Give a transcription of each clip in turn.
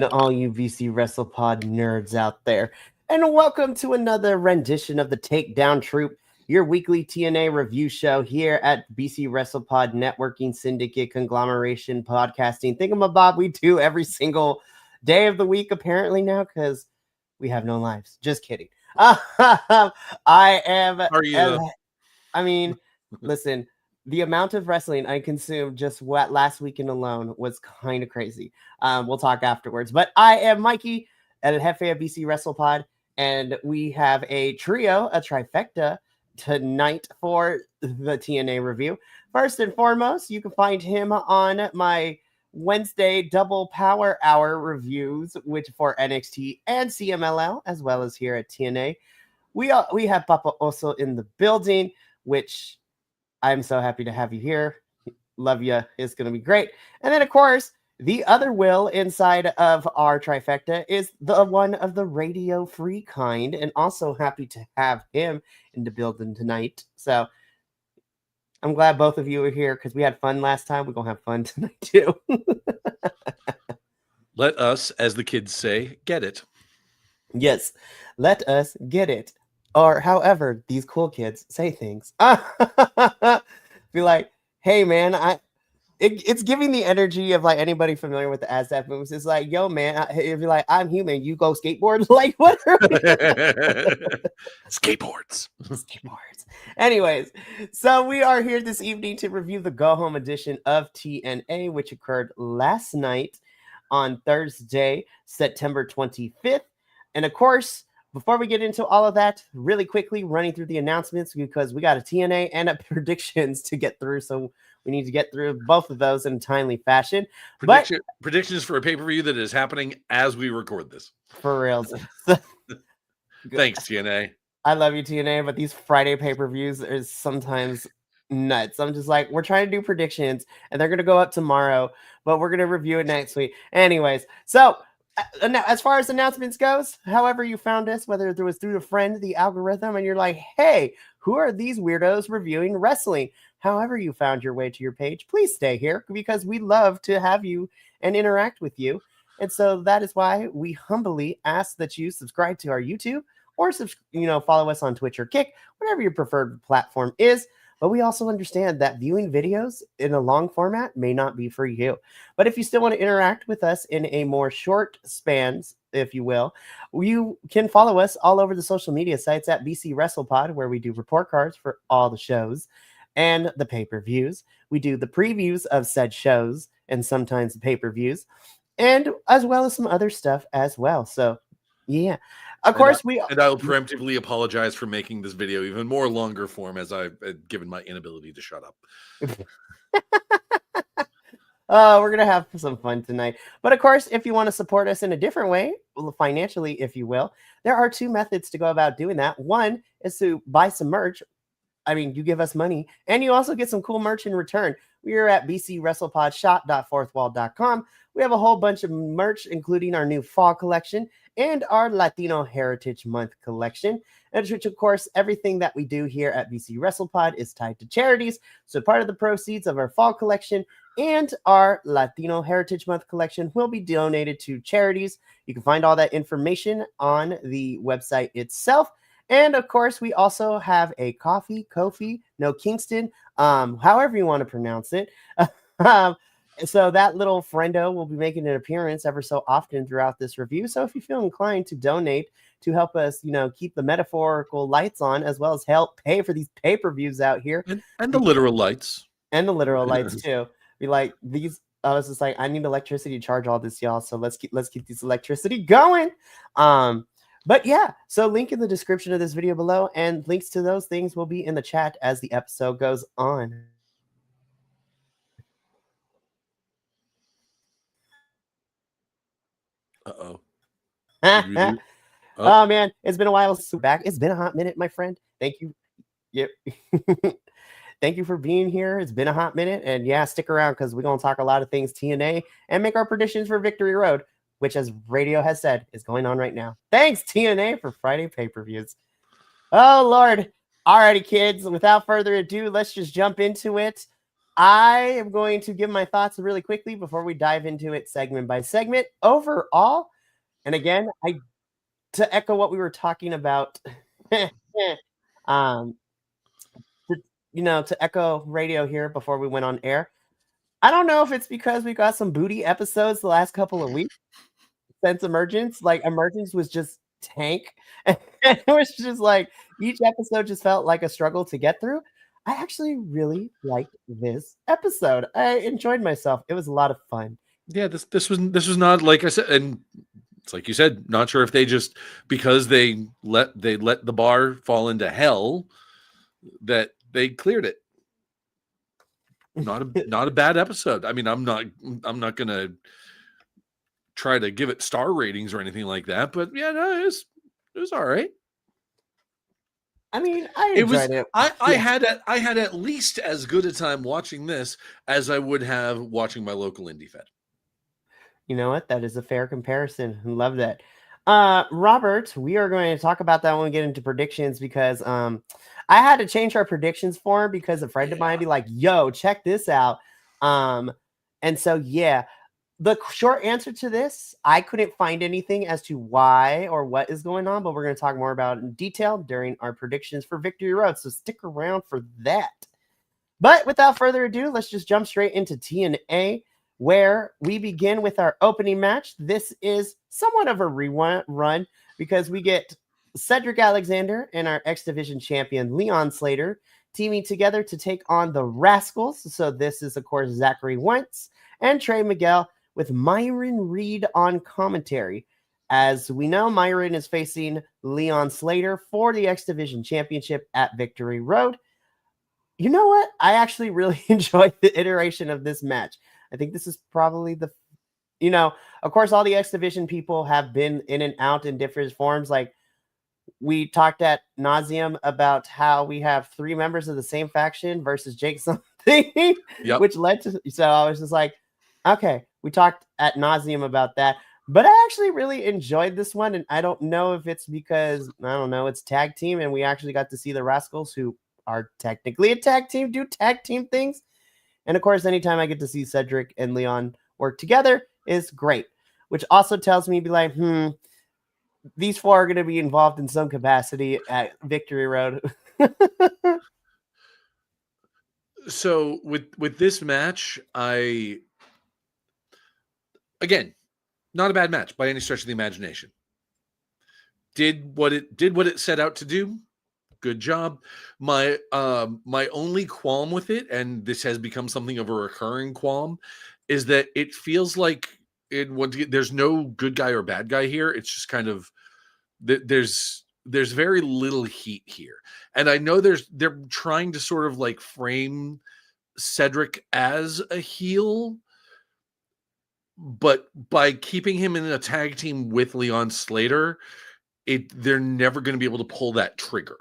all you VC WrestlePod nerds out there, and welcome to another rendition of the Takedown Troupe, your weekly TNA review show here at BC WrestlePod Networking Syndicate Conglomeration Podcasting Thingamabob. We do every single day of the week, apparently now, because we have no lives. Just kidding. I am. Are you? Listen. The amount of wrestling I consumed just last weekend alone was kind of crazy. We'll talk afterwards. But I am Mikey, El Jefe of BC WrestlePod, and we have a trio, a trifecta, tonight for the TNA review. First and foremost, you can find him on my Wednesday double power hour reviews, which for NXT and CMLL, as well as here at TNA. We have Papa Oso in the building, which I'm so happy to have you here. Love you. It's going to be great. And then, of course, the other Will inside of our trifecta is the one of the radio free kind, and also happy to have him in the building tonight. So I'm glad both of you are here because we had fun last time. We're going to have fun tonight too. Let us, as the kids say, get it. Yes, let us get it. Or however these cool kids say things. Be like, hey man, it's giving the energy of like anybody familiar with the Aztec moves. It's like, yo man, if you're like, I'm human, you go skateboard. Like, what are we Skateboards. Anyways, so we are here this evening to review the go home edition of TNA, which occurred last night on Thursday, September 25th. And of course, before we get into all of that, really quickly running through the announcements because we got a TNA and a predictions to get through. So we need to get through both of those in a timely fashion. Predictions for a pay-per-view that is happening as we record this. For reals. Thanks, TNA. I love you, TNA, but these Friday pay-per-views are sometimes nuts. I'm just like, we're trying to do predictions and they're going to go up tomorrow, but we're going to review it next week. Anyways, so as far as announcements goes, however you found us, whether it was through a friend, the algorithm, and you're like, hey, who are these weirdos reviewing wrestling? However you found your way to your page, please stay here because we love to have you and interact with you. And so that is why we humbly ask that you subscribe to our YouTube or follow us on Twitch or Kick, whatever your preferred platform is. But we also understand that viewing videos in a long format may not be for you. But if you still want to interact with us in a more short spans, if you will, you can follow us all over the social media sites at BC WrestlePod, where we do report cards for all the shows and the pay-per-views. We do the previews of said shows and sometimes the pay-per-views, and as well as some other stuff as well. So, yeah. Of course, I'll preemptively apologize for making this video even more longer form as I've given my inability to shut up. We're going to have some fun tonight. But of course, if you want to support us in a different way, financially, if you will, there are two methods to go about doing that. One is to buy some merch. I mean, you give us money and you also get some cool merch in return. We are at bcwrestlepodshop.fourthwall.com. We have a whole bunch of merch, including our new fall collection and our Latino Heritage Month collection. And which, of course, everything that we do here at BC WrestlePod is tied to charities. So part of the proceeds of our fall collection and our Latino Heritage Month collection will be donated to charities. You can find all that information on the website itself. And of course, we also have a Kofi, no Kingston, however you want to pronounce it. So that little friendo will be making an appearance ever so often throughout this review. So if you feel inclined to donate to help us, keep the metaphorical lights on, as well as help pay for these pay-per-views out here. And the literal lights. And the literal lights too. Be like these. I was just like, I need electricity to charge all this, y'all. So let's keep this electricity going. But yeah, so link in the description of this video below, and links to those things will be in the chat as the episode goes on. Uh-oh. Oh man, it's been a while since we're back. It's been a hot minute, my friend. Thank you. Yep. Thank you for being here. It's been a hot minute, and yeah, stick around because we're gonna talk a lot of things TNA and make our predictions for Victory Road, which, as Radio has said, is going on right now. Thanks, TNA, for Friday pay-per-views. Oh, Lord. Alrighty, kids. Without further ado, let's just jump into it. I am going to give my thoughts really quickly before we dive into it segment by segment. Overall, and again, I to echo what we were talking about, um, to, to echo radio here before we went on air. I don't know if it's because we got some booty episodes the last couple of weeks since Emergence. Like Emergence was just tank. And it was just like each episode just felt like a struggle to get through. I actually really liked this episode. I enjoyed myself. It was a lot of fun. Yeah, this was not, like I said, and it's like you said, not sure if they just, because they let the bar fall into hell, that they cleared it. Not a bad episode. I mean, I'm not gonna try to give it star ratings or anything like that, but yeah, no, it was all right. I mean, I It was enjoyed it. I Yeah. had at least as good a time watching this as I would have watching my local indie fed. You know what? That is a fair comparison. Love that. Robert, we are going to talk about that when we get into predictions because I had to change our predictions for him because a friend of mine be like, yo, check this out. And so yeah, the short answer to this, I couldn't find anything as to why or what is going on, but we're going to talk more about it in detail during our predictions for Victory Road. So stick around for that. But without further ado, let's just jump straight into TNA, where we begin with our opening match. This is somewhat of a run because we get Cedric Alexander and our X Division champion Leon Slater teaming together to take on the Rascals. So this is, of course, Zachary Wentz and Trey Miguel with Myron Reed on commentary. As we know, Myron is facing Leon Slater for the X Division championship at Victory Road. You know what? I actually really enjoyed the iteration of this match. I think this is probably of course, all the X Division people have been in and out in different forms. Like we talked at nauseum about how we have 3 members of the same faction versus Jake something, Yep. which led to. So I was just like, okay, we talked at nauseum about that. But I actually really enjoyed this one, and I don't know if it's because it's tag team, and we actually got to see the Rascals, who are technically a tag team, do tag team things. And of course, anytime I get to see Cedric and Leon work together is great, which also tells me, be like, these 4 are going to be involved in some capacity at Victory Road. So with this match, again, not a bad match by any stretch of the imagination. Did what it set out to do. Good job. My only qualm with it, and this has become something of a recurring qualm, is that it feels like there's no good guy or bad guy here. It's just kind of there's very little heat here, and I know they're trying to sort of like frame Cedric as a heel, but by keeping him in a tag team with Leon Slater, they're never going to be able to pull that trigger.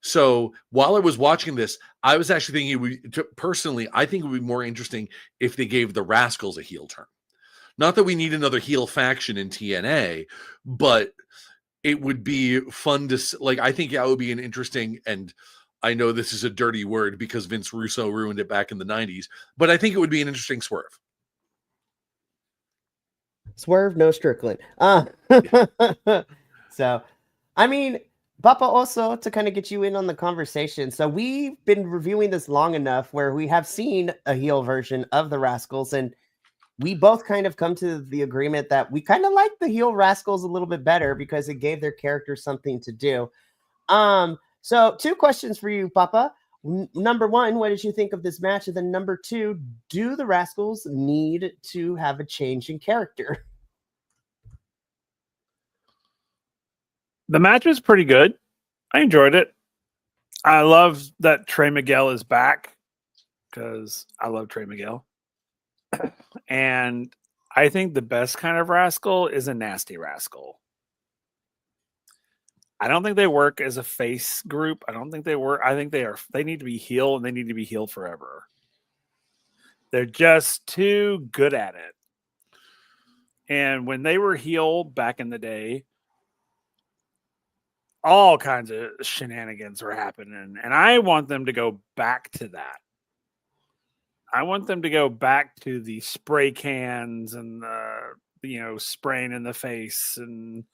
So while I was watching this, I was actually thinking personally, I think it would be more interesting if they gave the Rascals a heel turn. Not that we need another heel faction in TNA, but it would be fun to, like, I think that would be an interesting, and I know this is a dirty word because Vince Russo ruined it back in the 90s, but I think it would be an interesting swerve. Swerve, no Strickland. So, I mean, Papa, also to kind of get you in on the conversation. So we've been reviewing this long enough where we have seen a heel version of the Rascals, and we both kind of come to the agreement that we kind of like the heel Rascals a little bit better because it gave their characters something to do. So 2 questions for you, Papa. Number 1, what did you think of this match? And then number 2, do the Rascals need to have a change in character? The match was pretty good. I enjoyed it. I love that Trey Miguel is back because I love Trey Miguel. And I think the best kind of rascal is a nasty rascal. I don't think they work as a face group. I don't think they work. I think they need to be heel, and they need to be heel forever. They're just too good at it. And when they were heel back in the day, all kinds of shenanigans were happening, and I want them to go back to that. I want them to go back to the spray cans and spraying in the face and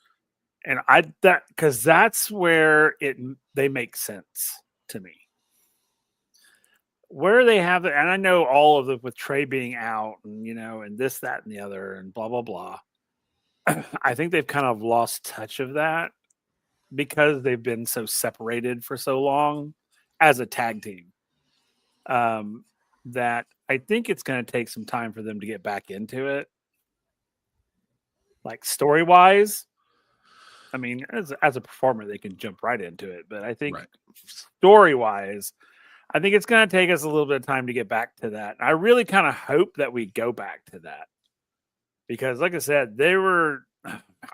because that's where they make sense to me. Where they have it, and I know all of it with Trey being out and and this, that, and the other, and blah blah blah. I think they've kind of lost touch of that because they've been so separated for so long as a tag team. That I think it's going to take some time for them to get back into it. Like story wise, I mean, as a performer, they can jump right into it. But I think story wise, I think it's going to take us a little bit of time to get back to that. I really kind of hope that we go back to that because, like I said, they were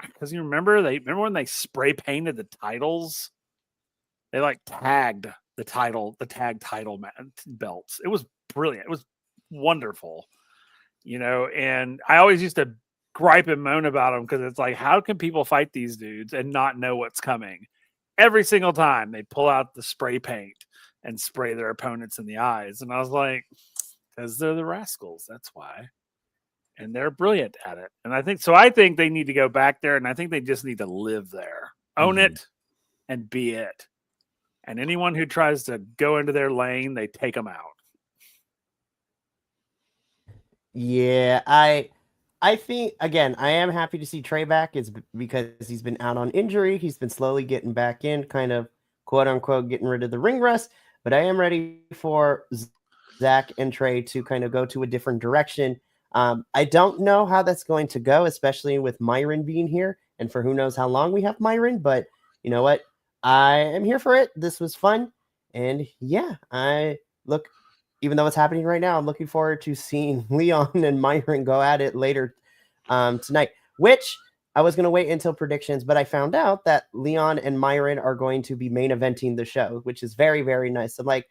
because you remember when they spray painted the titles, they like tagged the tag title belts. It was brilliant. It was wonderful, and I always used to gripe and moan about them because it's like, how can people fight these dudes and not know what's coming? Every single time they pull out the spray paint and spray their opponents in the eyes. And I was like, because they're the Rascals. That's why. And they're brilliant at it. And I think they need to go back there, and I think they just need to live there, own it, and be it. And anyone who tries to go into their lane, they take them out. Yeah, I think, again, I am happy to see Trey back is because he's been out on injury. He's been slowly getting back in, kind of quote unquote getting rid of the ring rust. But I am ready for Zach and Trey to kind of go to a different direction. I don't know how that's going to go, especially with Myron being here and for who knows how long we have Myron. But you know what? I am here for it. This was fun. And yeah, even though it's happening right now, I'm looking forward to seeing Leon and Myron go at it later tonight, which I was going to wait until predictions, but I found out that Leon and Myron are going to be main eventing the show, which is very, very nice. I'm like,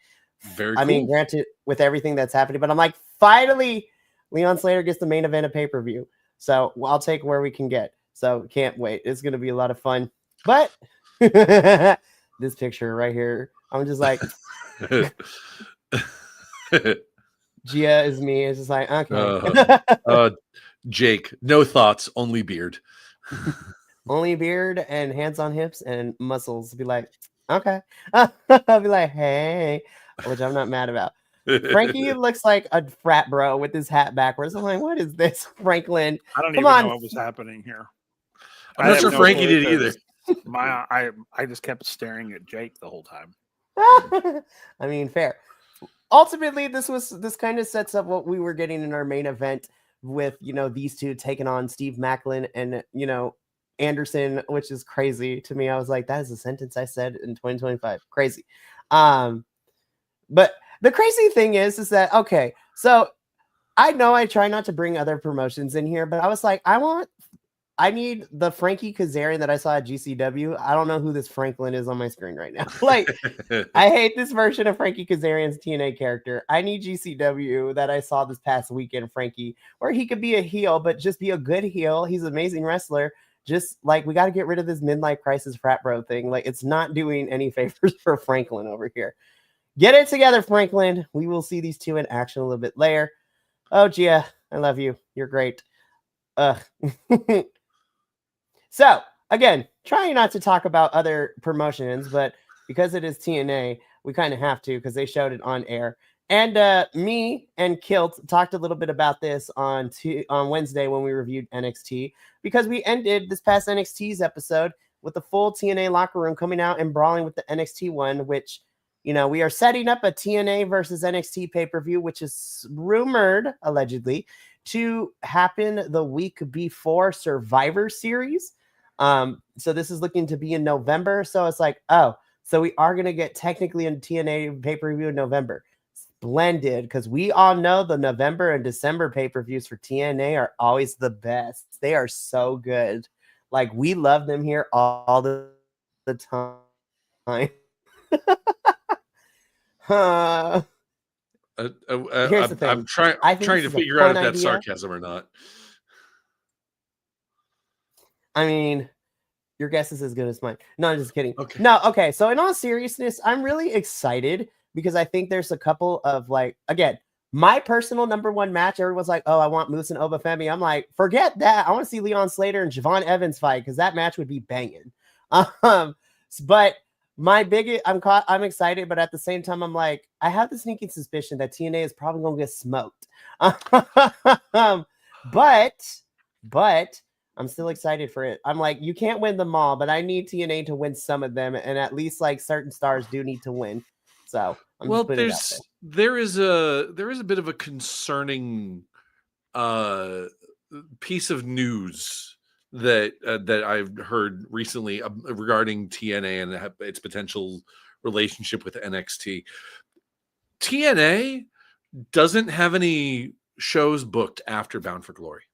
very cool. mean, granted, with everything that's happening, but I'm like, finally, Leon Slater gets the main event of pay-per-view. So I'll take where we can get. So can't wait. It's going to be a lot of fun. But this picture right here, I'm just like... Gia is me. It's just like, okay. Jake, no thoughts, only beard. Only beard and hands on hips and muscles. Be like, okay. I'll be like, hey, which I'm not mad about. Frankie looks like a frat bro with his hat backwards. I'm like, what is this, Franklin? I don't even know what was happening here. I'm not sure Frankie did either. I just kept staring at Jake the whole time. I mean, fair. Ultimately, this kind of sets up what we were getting in our main event with, these two taking on Steve Macklin and, Anderson, which is crazy to me. I was like, that is a sentence I said in 2025. Crazy. But the crazy thing is that, okay, so I know I try not to bring other promotions in here, but I was like, I need the Frankie Kazarian that I saw at GCW. I don't know who this Franklin is on my screen right now. Like, I hate this version of Frankie Kazarian's TNA character. I need GCW that I saw this past weekend, Frankie, where he could be a heel, but just be a good heel. He's an amazing wrestler. Just like, we got to get rid of this midlife crisis frat bro thing. Like, it's not doing any favors for Franklin over here. Get it together, Franklin. We will see these two in action a little bit later. Oh, Gia, I love you. You're great. So, again, trying not to talk about other promotions, but because it is TNA, we kind of have to because they showed it on air. And me and Kilt talked a little bit about this on Wednesday when we reviewed NXT, because we ended this past NXT's episode with the full TNA locker room coming out and brawling with the NXT one, which, we are setting up a TNA versus NXT pay-per-view, which is rumored, allegedly, to happen the week before Survivor Series. So this is looking to be in November. So it's like, oh, so we are going to get technically a TNA pay-per-view in November. Splendid, because we all know the November and December pay-per-views for TNA are always the best. They are so good. Like, we love them here all the time. Here's the thing. I'm trying to figure out if that's sarcasm or not. I mean, your guess is as good as mine. No, I'm just kidding. Okay. No, okay. So in all seriousness, I'm really excited because I think there's a couple of, like, again, My personal number one match, everyone's like, oh, I want Moose and Obafemi. I'm like, forget that. I want to see Leon Slater and Javon Evans fight because that match would be banging. But my biggest, I'm excited, but at the same time, I'm like, I have the sneaking suspicion that TNA is probably gonna get smoked. But I'm still excited for it. I'm like, you can't win them all, but I need TNA to win some of them, and at least like certain stars do need to win. So I'm just putting it out there is a bit of a concerning piece of news that I've heard recently regarding TNA and its potential relationship with NXT. TNA doesn't have any shows booked after Bound for Glory.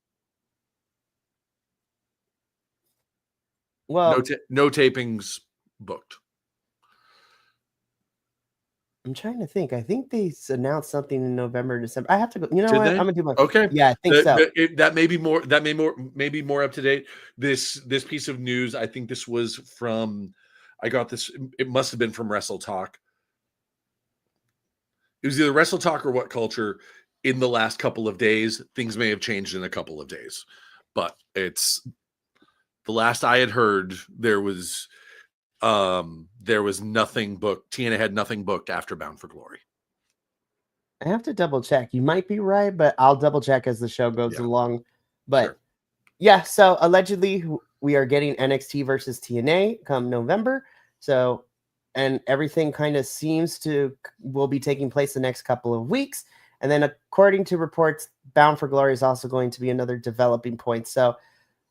Well, no tapings booked. I'm trying to think. I think they announced something in November, December. I have to go. You know Did what? they? I'm gonna do my. Okay. Yeah, I think so. That may be more. That may be more up to date. This piece of news. I think this was from. I got this. It must have been from Wrestle Talk. It was either Wrestle Talk or What Culture. In the last couple of days, things may have changed in a couple of days, but it's the last I had heard. There was nothing booked. TNA had nothing booked after Bound for Glory. I have to double check. You might be right, but I'll double check as the show goes along. But sure. Yeah, so allegedly we are getting NXT versus TNA come November. So, and everything kind of will be taking place the next couple of weeks. And then according to reports, Bound for Glory is also going to be another developing point. So,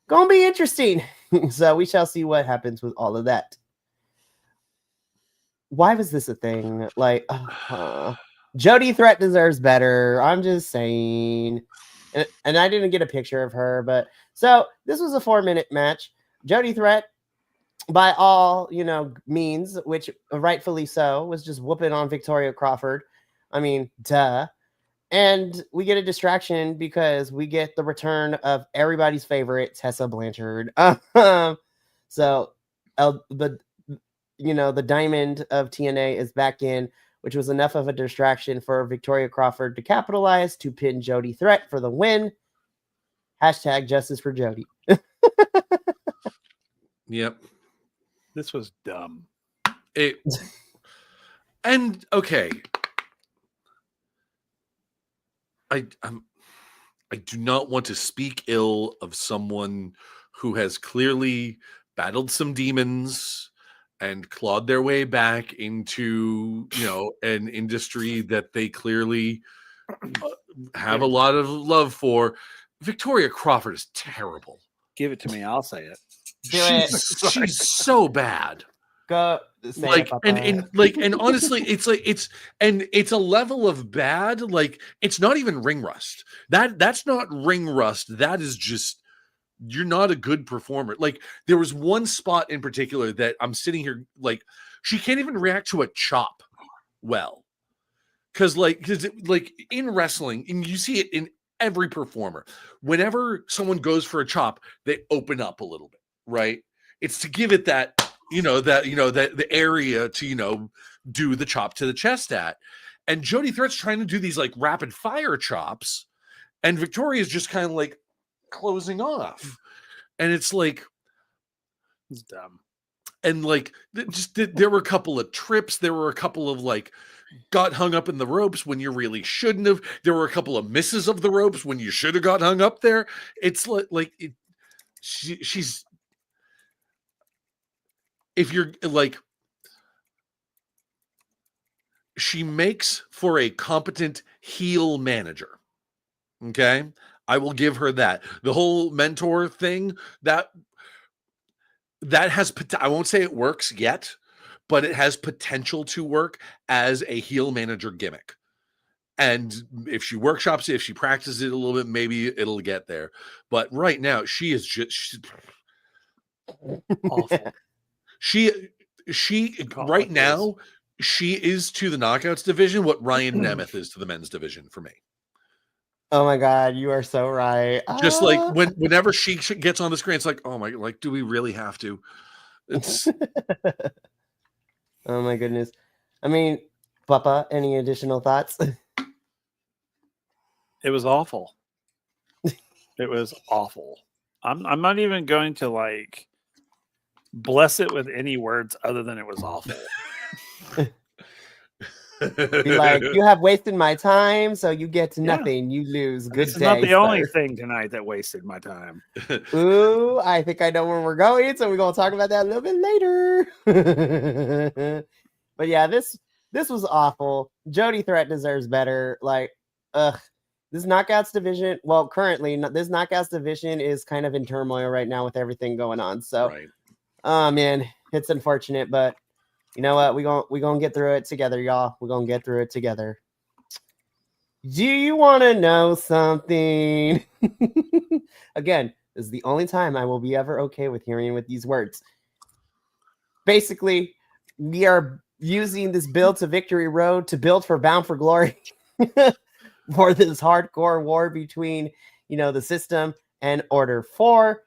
gonna be interesting. So we shall see what happens with all of that. Why was this a thing? Like, Jody Threat deserves better. I'm just saying. And I didn't get a picture of her, but so this was a 4-minute match. Jody Threat, by all means, which rightfully so, was just whooping on Victoria Crawford. I mean, duh. And we get a distraction because we get the return of everybody's favorite Tessa Blanchard. So the diamond of TNA is back in, which was enough of a distraction for Victoria Crawford to capitalize to pin Jody Threat for the win. Hashtag justice for Jody. Yep. This was dumb. And okay. I do not want to speak ill of someone who has clearly battled some demons and clawed their way back into, an industry that they clearly have a lot of love for. Victoria Crawford is terrible. Give it to me. I'll say it. She's so bad. Go say and honestly, it's a level of bad. Like, it's not even ring rust. That's not ring rust. That is just, you're not a good performer. Like, there was one spot in particular that I'm sitting here, like, she can't even react to a chop well. Because in wrestling, and you see it in every performer, whenever someone goes for a chop, they open up a little bit, right? It's to give it that, the area to, do the chop to the chest at. And Jody Threat's trying to do these like rapid fire chops, and Victoria's just kind of like closing off. And it's like, it's dumb. And like, there were a couple of trips. There were a couple of like, got hung up in the ropes when you really shouldn't have. There were a couple of misses of the ropes when you should have got hung up there. It's she's, if you're like, she makes for a competent heel manager. Okay. I will give her that. The whole mentor thing, that has, I won't say it works yet, but it has potential to work as a heel manager gimmick. And if she workshops it, if she practices it a little bit, maybe it'll get there. But right now, she is just awful. She right now, she is to the Knockouts division what Ryan Nemeth is to the men's division for me. Oh my God, you are so right. Just like whenever she gets on the screen, it's like, oh my, like, do we really have to? It's oh my goodness. I mean, Papa, any additional thoughts? It was awful. It was awful. I'm not even going to like bless it with any words other than it was awful. Be like, you have wasted my time, so you get Yeah. nothing. You lose. And Good this day, is not the only sir. thing tonight that wasted my time. Ooh, I think I know where we're going, so we're gonna talk about that a little bit later. But yeah, this was awful. Jody Threat deserves better. Like, this Knockouts division. Well, currently, this Knockouts division is kind of in turmoil right now with everything going on. So, Right. oh man, it's unfortunate, but you know what? We gonna get through it together, y'all. We're gonna get through it together. Do you want to know something? Again, this is the only time I will be ever okay with hearing with these words. Basically, we are using this build to victory road to build for Bound for Glory for this hardcore war between, the system and Order 4.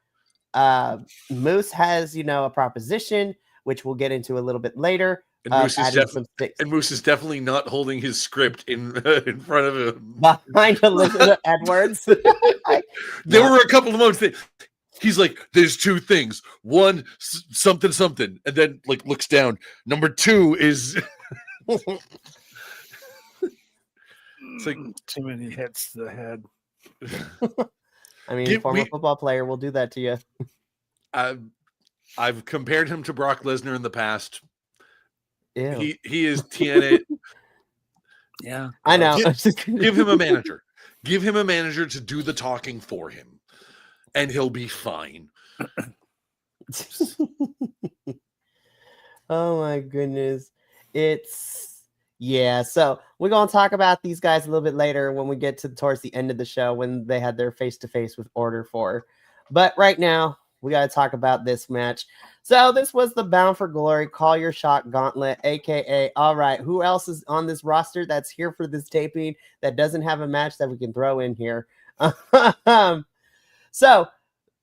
Moose has, a proposition, which we'll get into a little bit later. And Moose is definitely not holding his script in front of him. Behind Elizabeth Edwards. There were a couple of moments that he's like, there's two things. One, something, something. And then like looks down. Number two is... It's like too many hits to the head. I mean, former football player will do that to you. I've compared him to Brock Lesnar in the past. Ew. He is TNA. Yeah, I know. Give him a manager. Give him a manager to do the talking for him, and he'll be fine. Oh my goodness. So we're going to talk about these guys a little bit later when we get towards the end of the show when they had their face-to-face with Order 4. But right now, we got to talk about this match. So this was the Bound for Glory Call Your Shot Gauntlet, a.k.a. all right, who else is on this roster that's here for this taping that doesn't have a match that we can throw in here? So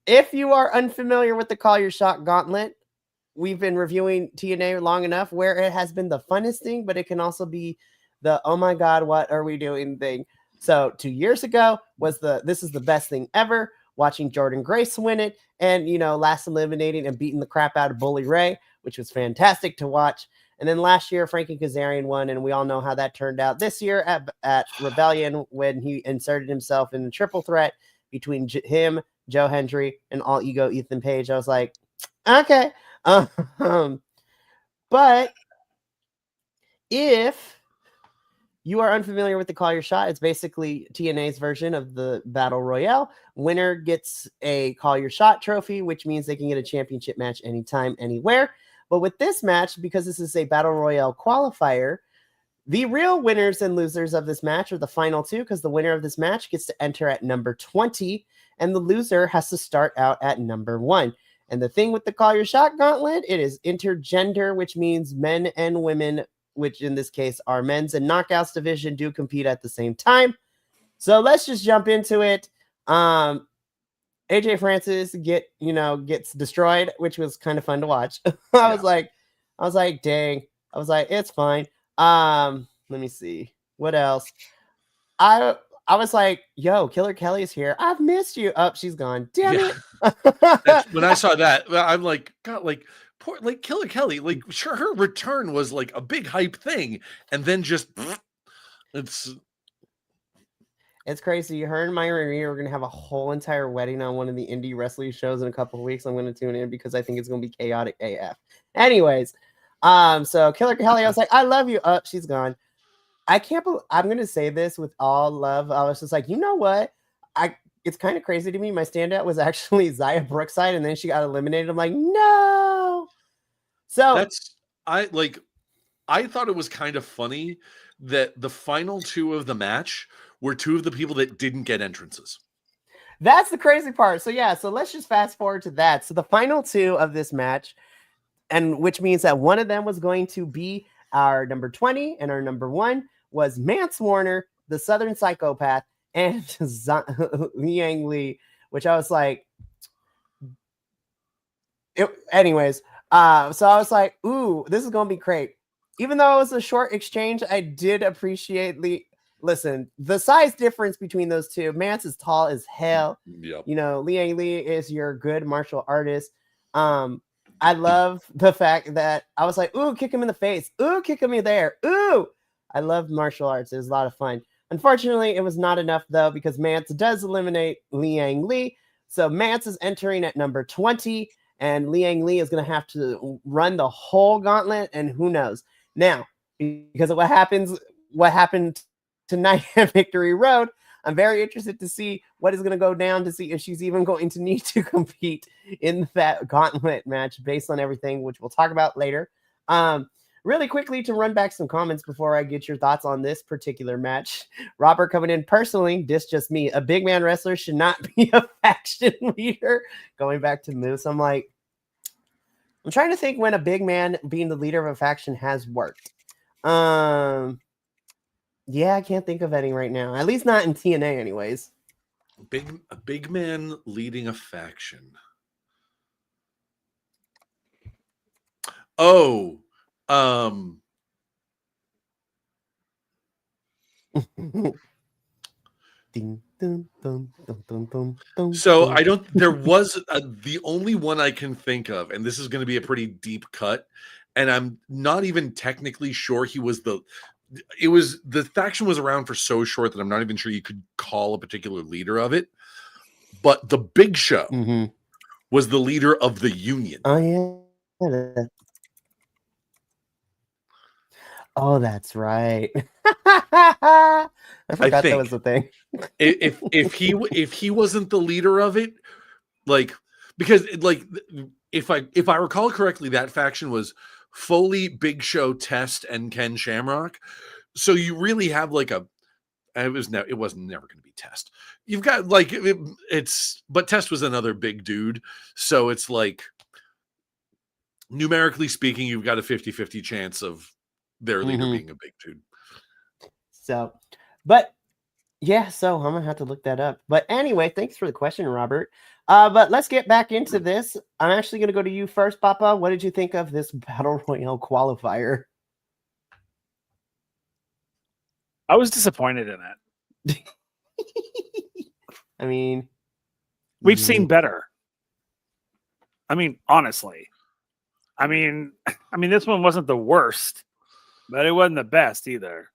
if you are unfamiliar with the Call Your Shot Gauntlet, we've been reviewing TNA long enough where it has been the funnest thing, but it can also be the, oh my God, what are we doing thing. So 2 years ago was this is the best thing ever. Watching Jordan Grace win it and, last eliminating and beating the crap out of Bully Ray, which was fantastic to watch. And then last year, Frankie Kazarian won, and we all know how that turned out. This year at Rebellion, when he inserted himself in the triple threat between him, Joe Hendry, and All Ego Ethan Page, I was like, okay. But if you are unfamiliar with the Call Your Shot, it's basically TNA's version of the Battle Royale. Winner gets a Call Your Shot trophy, which means they can get a championship match anytime, anywhere. But with this match, because this is a Battle Royale qualifier, the real winners and losers of this match are the final two, because the winner of this match gets to enter at number 20, and the loser has to start out at number 1. And the thing with the Call Your Shot Gauntlet, it is intergender, which means men and women, which in this case are men's and knockouts division, do compete at the same time. So let's just jump into it. AJ Francis gets destroyed, which was kind of fun to watch. I was like, dang. I was like, it's fine. Let me see. What else? I was like, yo, Killer Kelly's here. I've missed you. Oh, she's gone. Damn it. When I saw that, I'm like, God, like, poor, like Killer Kelly, like, sure, her return was like a big hype thing, and then just it's crazy. Her and Myra and me are gonna have a whole entire wedding on one of the indie wrestling shows in a couple of weeks. I'm gonna tune in because I think it's gonna be chaotic AF. Anyways, so Killer Kelly, I was like, I love you. Oh, she's gone. I can't believe I'm gonna say this with all love. I was just like, you know what? It's kind of crazy to me. My standout was actually Xia Brookside, and then she got eliminated. I'm like, no. So I thought it was kind of funny that the final two of the match were two of the people that didn't get entrances. That's the crazy part. So yeah, so let's just fast forward to that. So the final two of this match, and which means that one of them was going to be our number 20, and our number 1 was Mance Warner, the Southern Psychopath, and Liang Li, which I was like, anyways. So I was like, ooh, this is going to be great. Even though it was a short exchange, I did appreciate listen, the size difference between those two, Mance is tall as hell. Yep. You know, Liang Li is your good martial artist. I love the fact that I was like, ooh, kick him in the face. Ooh, kick him in there. Ooh. I love martial arts. It was a lot of fun. Unfortunately, it was not enough, though, because Mance does eliminate Liang Li. So Mance is entering at number 20, and Liang Li is going to have to run the whole gauntlet, and who knows. Now, because of what happened tonight at Victory Road, I'm very interested to see what is going to go down, to see if she's even going to need to compete in that gauntlet match based on everything, which we'll talk about later. Really quickly, to run back some comments before I get your thoughts on this particular match. Robert coming in personally, this just me. A big man wrestler should not be a faction leader. Going back to Moose, I'm trying to think when a big man being the leader of a faction has worked. Yeah, I can't think of any right now. At least not in TNA, anyways. A big man leading a faction. Oh, so I don't. There was the only one I can think of, and this is going to be a pretty deep cut, and I'm not even technically sure he was the. It was the faction was around for so short that I'm not even sure you could call a particular leader of it. But the Big Show was the leader of the Union. Oh yeah. Oh, that's right. I forgot that was the thing. if he wasn't the leader of it, like, because like if I recall correctly, that faction was Foley, Big Show, Test, and Ken Shamrock. So you really have like it wasn't never going to be Test. You've got like but Test was another big dude, so it's like numerically speaking, you've got a 50-50 chance of their leader being a big dude. So, but yeah, so I'm gonna have to look that up. But anyway, thanks for the question, Robert. But let's get back into this. I'm actually gonna go to you first, Papa. What did you think of this Battle Royale qualifier? I was disappointed in it. I mean, we've seen better. I mean, honestly. I mean, this one wasn't the worst, but it wasn't the best either.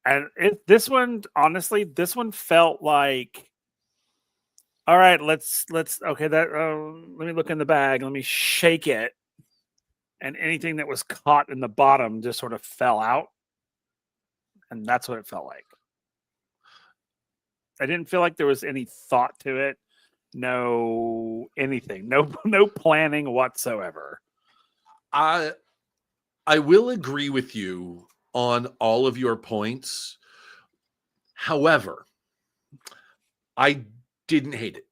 And this one felt like, all right, let's okay, that let me look in the bag, let me shake it, and anything that was caught in the bottom just sort of fell out, and that's what it felt like. I didn't feel like there was any thought to it, no anything, no planning whatsoever. I will agree with you on all of your points. However, I didn't hate it.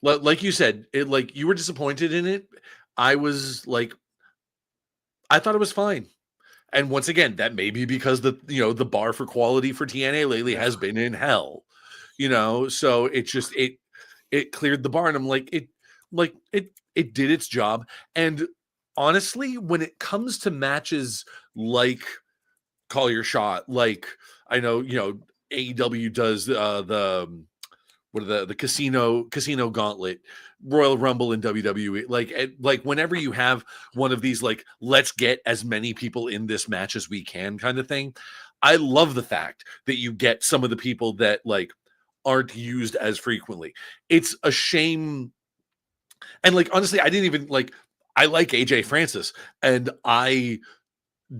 Like you said, like you were disappointed in it. I was like, I thought it was fine. And once again, that may be because the bar for quality for TNA lately has been in hell. So it cleared the bar, and I'm like, it did its job. And honestly, when it comes to matches like Call Your Shot, like I know, AEW does the casino gauntlet, Royal Rumble in WWE, like whenever you have one of these, like, let's get as many people in this match as we can kind of thing. I love the fact that you get some of the people that like aren't used as frequently. It's a shame. And like, honestly, I didn't even like, I like AJ Francis, and I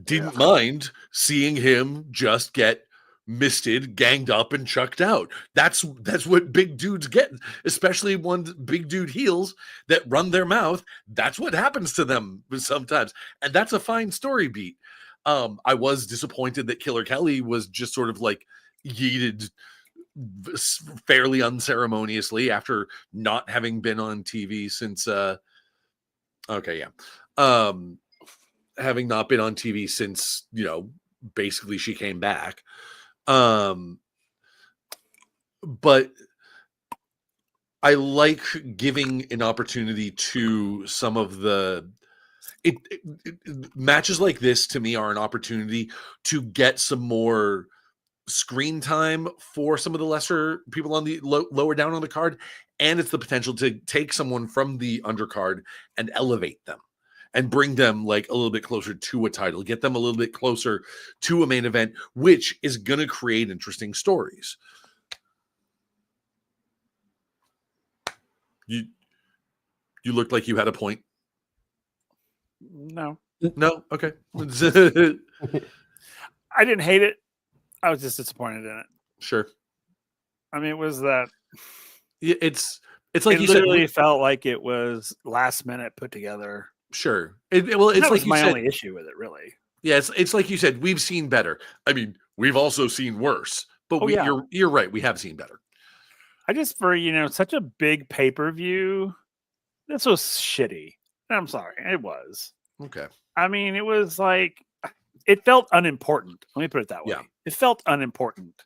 didn't mind seeing him just get misted, ganged up, and chucked out. That's what big dudes get, especially when big dude heels that run their mouth. That's what happens to them sometimes, and that's a fine story beat. I was disappointed that Killer Kelly was just sort of like yeeted fairly unceremoniously after not having been on TV since having not been on TV since, basically she came back. But I like giving an opportunity to some of the matches like this. To me, are an opportunity to get some more screen time for some of the lesser people on the lower down on the card, and it's the potential to take someone from the undercard and elevate them and bring them like a little bit closer to a title, get them a little bit closer to a main event, which is going to create interesting stories. You looked like you had a point. No. Okay. I didn't hate it. I was just disappointed in it. Sure. I mean, it was that. It's like it you literally said, felt like it was last minute put together. Sure. Well, it's that like was you my said, only issue with it, really. Yeah, it's like you said, we've seen better. I mean, we've also seen worse. But you're right. We have seen better. I just, for such a big pay-per-view, this was shitty. I'm sorry, it was. Okay. I mean, it was like, it felt unimportant. Let me put it that way. Yeah. It felt unimportant.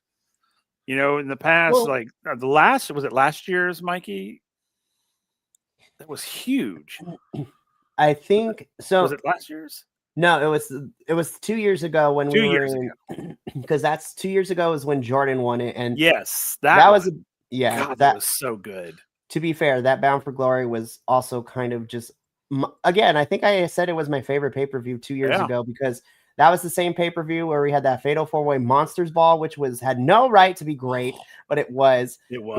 In the past, like was it last year's, Mikey? That was huge. I think so. Was it last year's? No, it was 2 years ago when we were in, because that's 2 years ago is when Jordan won it, and yes, that was that was so good. To be fair, that Bound for Glory was also kind of just again. I think I said it was my favorite pay-per-view 2 years ago because that was the same pay-per-view where we had that Fatal 4-Way Monsters Ball, which had no right to be great, but it was. It was.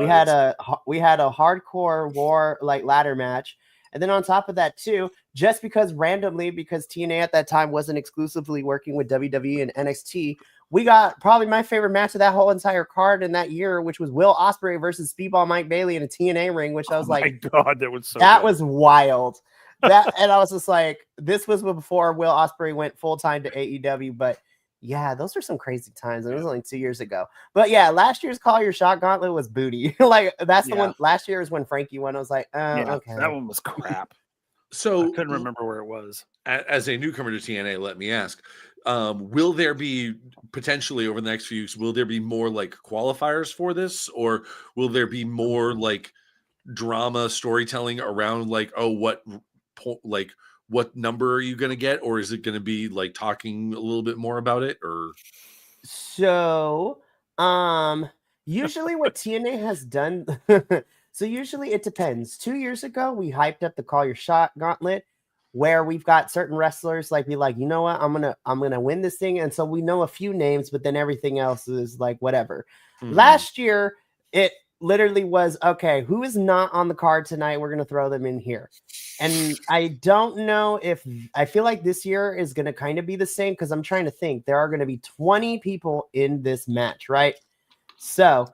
We had a hardcore war like ladder match. And then on top of that, too, just because TNA at that time wasn't exclusively working with WWE and NXT, we got probably my favorite match of that whole entire card in that year, which was Will Ospreay versus Speedball Mike Bailey in a TNA ring, which I was like, my God, that was was wild. And I was just like, this was before Will Ospreay went full-time to AEW, but yeah, those are some crazy times. It was only 2 years ago. But yeah, last year's Call Your Shot Gauntlet was booty. Like that's the one. Last year is when Frankie won. I was like, okay. That one was crap. So I couldn't remember where it was. As a newcomer to TNA, let me ask, will there be potentially over the next few weeks, will there be more like qualifiers for this? Or will there be more like drama storytelling around like, what number are you going to get? Or is it going to be like talking a little bit more about it? Or so, usually what TNA has done. So usually it depends. 2 years ago, we hyped up the Call Your Shot Gauntlet, where we've got certain wrestlers you know what, I'm gonna win this thing, and so we know a few names, but then everything else is like whatever. Mm-hmm. Last year, it literally was, okay, who is not on the card tonight? We're going to throw them in here. And I don't know I feel like this year is going to kind of be the same because I'm trying to think. There are going to be 20 people in this match, right? So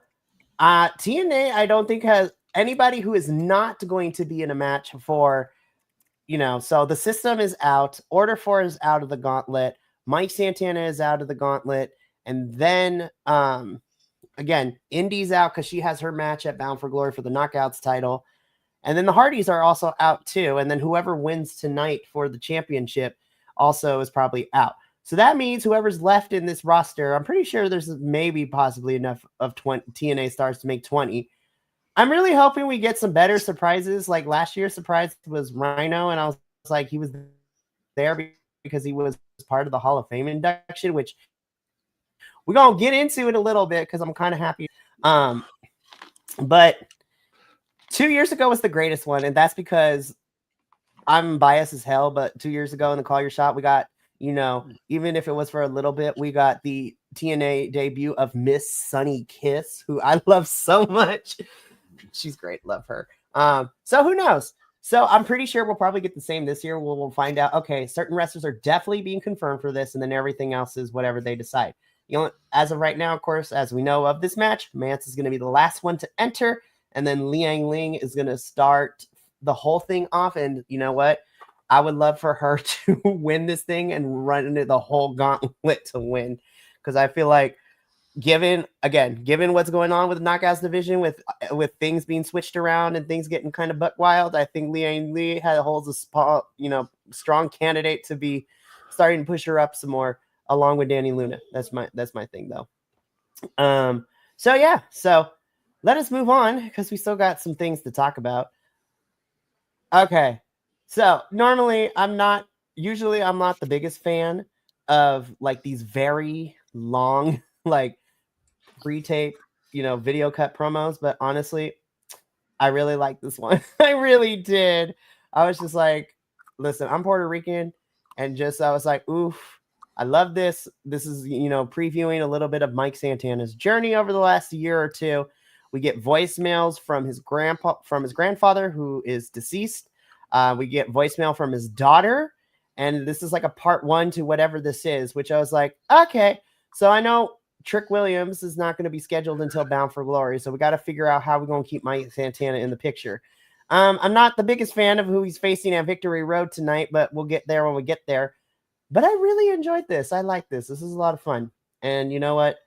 TNA, I don't think has anybody who is not going to be in a match for, so the system is out. Order 4 is out of the gauntlet. Mike Santana is out of the gauntlet. And then, again, Indy's out because she has her match at Bound for Glory for the Knockouts title. And then the Hardys are also out too. And then whoever wins tonight for the championship also is probably out. So that means whoever's left in this roster, I'm pretty sure there's maybe possibly enough of 20 TNA stars to make 20. I'm really hoping we get some better surprises. Like last year's surprise was Rhino. And I was like, he was there because he was part of the Hall of Fame induction, which we're going to get into it a little bit because I'm kind of happy. But 2 years ago was the greatest one. And that's because I'm biased as hell. But 2 years ago in the Call Your Shot, we got, even if it was for a little bit, we got the TNA debut of Miss Sunny Kiss, who I love so much. She's great. Love her. So who knows? So I'm pretty sure we'll probably get the same this year. We'll find out. Okay, certain wrestlers are definitely being confirmed for this. And then everything else is whatever they decide. As of right now, of course, as we know of this match, Mance is going to be the last one to enter. And then Liang Ling is going to start the whole thing off. And you know what? I would love for her to win this thing and run into the whole gauntlet to win. Because I feel like given what's going on with the Knockouts division, with things being switched around and things getting kind of buck wild, I think Liang Lee holds a spot, strong candidate to be starting to push her up some more, along with Danny Luna. That's my thing though. So let us move on because we still got some things to talk about. Okay. So normally I'm not the biggest fan of like these very long, like pre-tape, video cut promos, but honestly, I really like this one. I really did. I was just like, listen, I'm Puerto Rican, and I was like, oof, I love this. This is, previewing a little bit of Mike Santana's journey over the last year or two. We get voicemails from his grandfather, who is deceased. We get voicemail from his daughter, and this is like a part 1 to whatever this is, which I was like, okay. So I know Trick Williams is not going to be scheduled until Bound for Glory, so we got to figure out how we're going to keep Mike Santana in the picture. I'm not the biggest fan of who he's facing at Victory Road tonight, but we'll get there when we get there. But I really enjoyed this. I like this. This is a lot of fun. And you know what?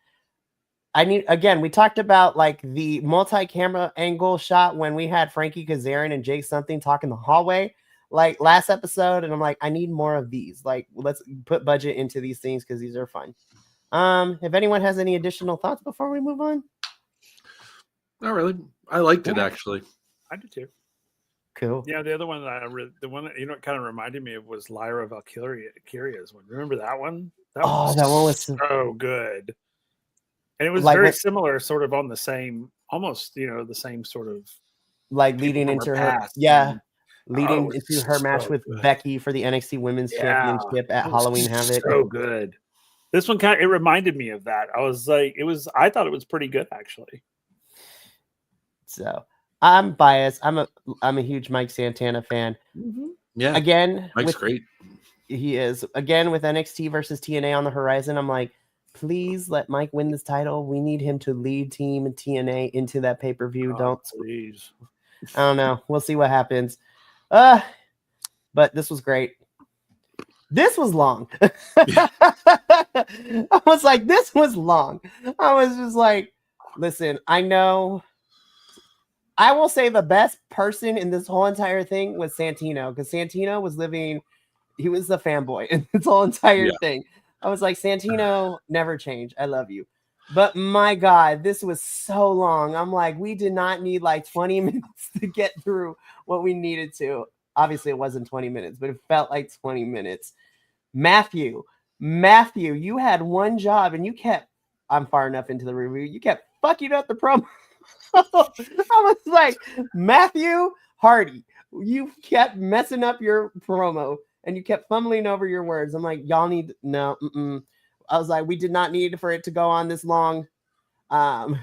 We talked about like the multi-camera angle shot when we had Frankie Kazarian and Jake something talk in the hallway, like last episode. And I'm like, I need more of these. Like, let's put budget into these things because these are fun. If anyone has any additional thoughts before we move on. Not really. I liked it actually. I did too. Cool. Yeah, the other one that it kind of reminded me of was Lyra Valkyria's one. Remember that one? That one was so good. And it was like very similar, sort of on the same, almost, the same sort of like leading into her past. Leading into her match with Becky for the NXT Women's Championship at Halloween Havoc. So good. This one it reminded me of that. I was like, I thought it was pretty good actually. So I'm biased. I'm a huge Mike Santana fan. Mm-hmm. Yeah. Again, Mike's great. He is. Again, with NXT versus TNA on the horizon, I'm like, please let Mike win this title. We need him to lead team and TNA into that pay-per-view. Please. I don't know. We'll see what happens. But this was great. This was long. I was like, this was long. I was just like, listen, I know. I will say the best person in this whole entire thing was Santino, because Santino was he was the fanboy in this whole entire thing. I was like, Santino, never change. I love you. But my God, this was so long. I'm like, we did not need like 20 minutes to get through what we needed to. Obviously, it wasn't 20 minutes, but it felt like 20 minutes. Matthew, you had one job and I'm far enough into the review. You kept fucking up the promo. I was like, Matthew Hardy, you kept messing up your promo and you kept fumbling over your words. I'm like, y'all need no. I was like, we did not need for it to go on this long. I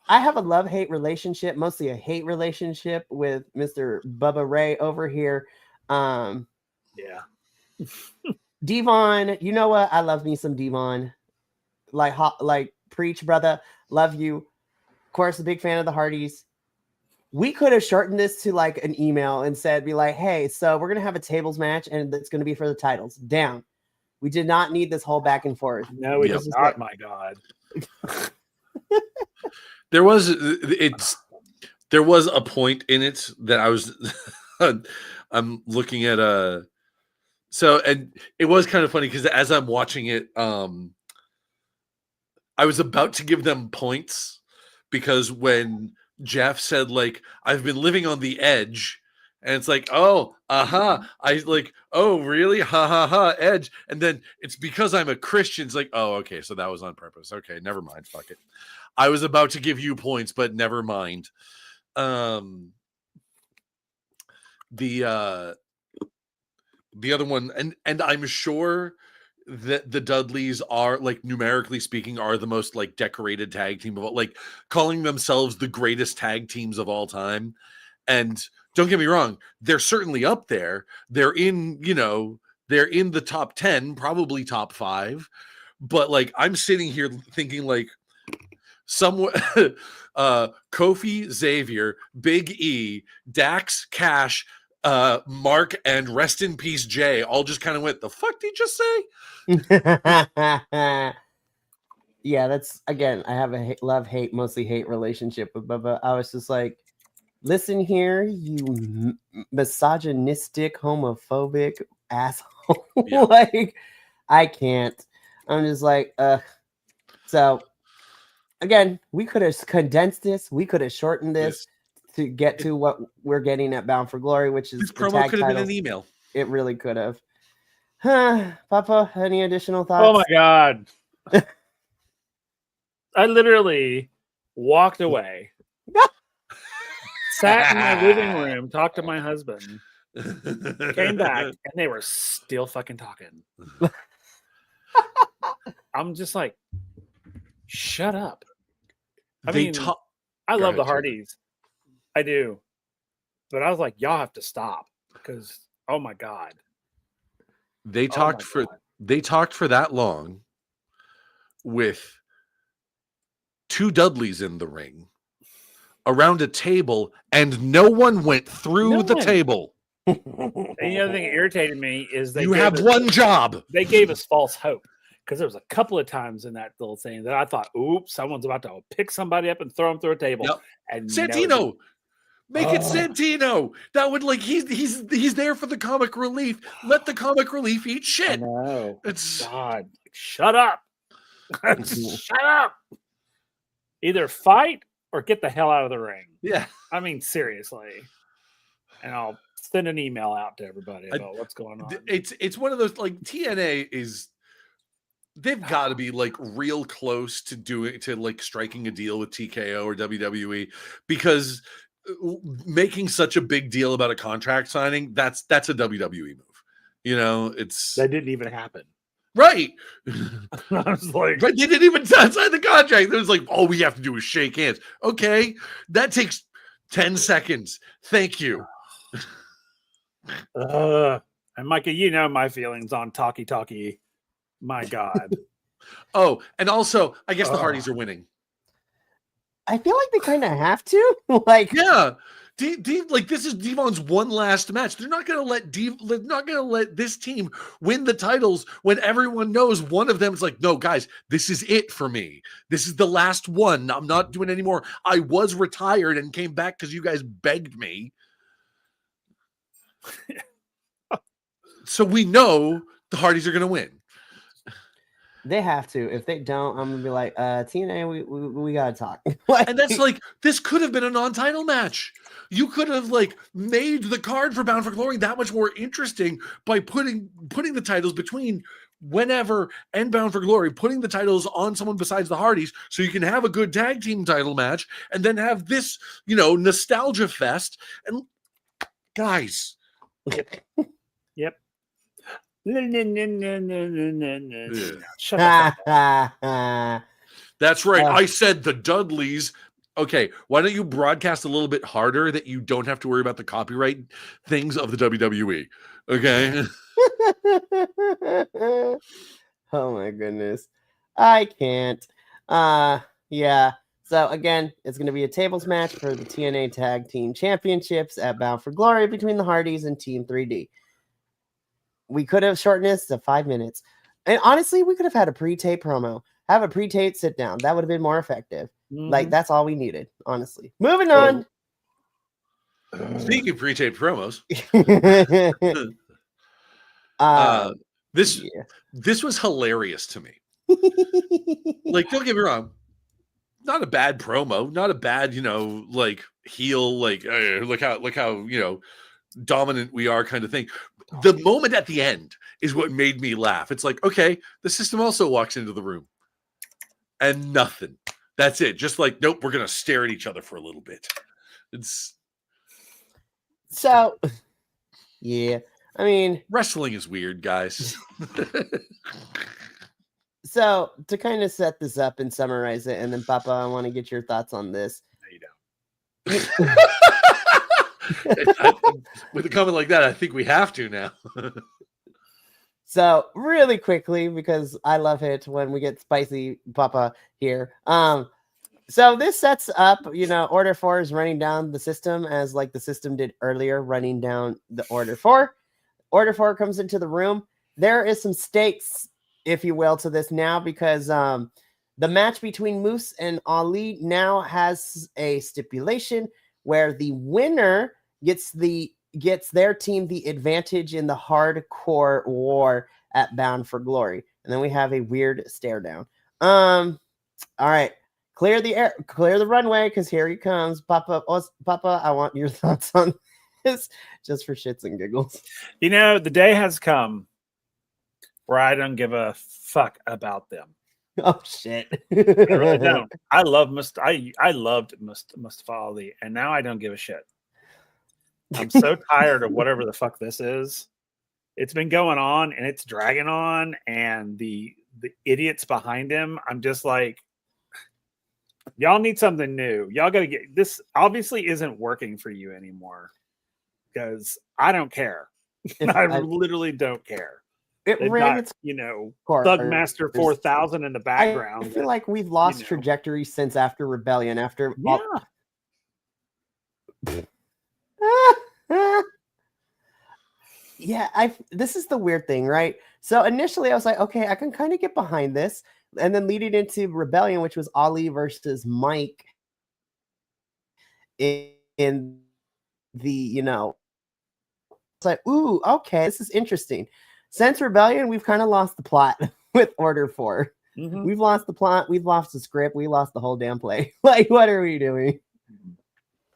have a love-hate relationship, mostly a hate relationship with Mr. Bubba Ray over here. Yeah. Devon, you know what? I love me some Devon. Like preach, brother. Love you. Of course, a big fan of the Hardys. We could have shortened this to like an email and be like, hey, so we're going to have a tables match and it's going to be for the titles. Down. We did not need this whole back and forth. No, we did not. My God. There was a point in it that I was I'm looking at and it was kind of funny because as I'm watching it, I was about to give them points because when Jeff said like I've been living on the edge, and it's like, oh, I like, oh, really? Ha ha ha, edge. And then it's because I'm a Christian. It's like, oh, okay, so that was on purpose. Okay, never mind. Fuck it. I was about to give you points, but never mind. The other one, and I'm sure that the Dudleys are, like, numerically speaking, are the most like decorated tag team of all, like calling themselves the greatest tag teams of all time. And don't get me wrong, they're certainly up there. They're in the top 10, probably top 5. But like, I'm sitting here thinking like Kofi, Xavier, Big E, Dax, Cash, Mark, and rest in peace Jay all just kind of went, the fuck did you just say? Yeah, that's, again, I have a love-hate, mostly hate relationship with Bubba. I was just like, listen here, you misogynistic, homophobic asshole. Yeah. Like, I can't. I'm just like, So, again, we could have condensed this. We could have shortened this to get to what we're getting at Bound for Glory, which is this promo could have been an email. It really could have. Papa, any additional thoughts? Oh, my God. I literally walked away, sat in my living room, talked to my husband, came back, and they were still fucking talking. I'm just like, shut up. I mean, I love the Hardys. I do. But I was like, y'all have to stop because, oh my God. They talked for that long with 2 Dudleys in the ring around a table, and no one went through the table. And the other thing that irritated me is you have one job. They gave us false hope because there was a couple of times in that little thing that I thought, oops, someone's about to pick somebody up and throw them through a table. Yep. And Santino. Make it Santino. That would he's there for the comic relief. Let the comic relief eat shit. No, it's God. Shut up. Shut up. Either fight or get the hell out of the ring. Yeah. I mean, seriously. And I'll send an email out to everybody about what's going on. It's one of those, like, TNA is, they've got to be like real close to like striking a deal with TKO or WWE, because making such a big deal about a contract signing, that's a WWE move. You know, that didn't even happen. Right. I was like, right, they didn't even sign the contract. It was like, all we have to do is shake hands. Okay, that takes 10 seconds. Thank you. And Micah, you know my feelings on talkie. My God. Oh, and also, I guess the Hardys are winning. I feel like they kind of have to. Like, yeah. Like, this is Devon's one last match. They're not going to let this team win the titles when everyone knows one of them is like, no, guys, this is it for me. This is the last one. I'm not doing any more. I was retired and came back because you guys begged me. So we know the Hardys are going to win. They have to. If they don't, I'm gonna be like, TNA, we gotta talk. And that's like, this could have been a non-title match. You could have like made the card for Bound for Glory that much more interesting by putting the titles between Whenever and Bound for Glory, putting the titles on someone besides the Hardys, so you can have a good tag team title match, and then have this, nostalgia fest. And guys, yep. Shut up. That's right. I said the Dudleys. Okay, why don't you broadcast a little bit harder that you don't have to worry about the copyright things of the WWE? Okay. Oh my goodness. I can't. Yeah. So again, it's going to be a tables match for the TNA Tag Team Championships at Bound for Glory between the Hardys and Team 3D. We could have shortened this to 5 minutes. And honestly, we could have had a pre-tape promo. Have a pre-tape sit down. That would have been more effective. Mm-hmm. Like, that's all we needed, honestly. Moving on. Speaking of pre-tape promos. This was hilarious to me. Like, don't get me wrong. Not a bad promo. Not a bad, like, heel, like, look how, dominant we are kind of thing. The moment at the end is what made me laugh. It's like, okay, the system also walks into the room and nothing. That's it. Just like, nope, we're going to stare at each other for a little bit. It's so, yeah, I mean, wrestling is weird, guys. So to kind of set this up and summarize it, and then Papa, I want to get your thoughts on this. No, you don't. With a comment like that, I think we have to now. So really quickly, because I love it when we get spicy, Papa here. So this sets up, Order 4 is running down the system as like the system did earlier, running down the Order 4. Order 4 comes into the room. There is some stakes, if you will, to this now, because the match between Moose and Ali now has a stipulation where the winner gets their team the advantage in the hardcore war at Bound for Glory. And then we have a weird stare down. All right. Clear the runway, because here he comes. Papa, I want your thoughts on this, just for shits and giggles. The day has come where I don't give a fuck about them. Oh shit! I really don't. I loved Mustafa Ali, and now I don't give a shit. I'm so tired of whatever the fuck this is. It's been going on and it's dragging on, and the idiots behind him, I'm just like, y'all need something new. Y'all got to get this. Obviously, isn't working for you anymore because I don't care. I literally don't care. It They've ran got, its Thugmaster 4000 in the background. I feel like we've lost trajectory since after Rebellion. After this is the weird thing, right? So initially I was like, okay, I can kind of get behind this. And then leading into Rebellion, which was Ali versus Mike in the, it's like, ooh, okay, this is interesting. Since Rebellion, we've kind of lost the plot with Order 4. Mm-hmm. We've lost the plot, we've lost the script, we lost the whole damn play. Like, what are we doing?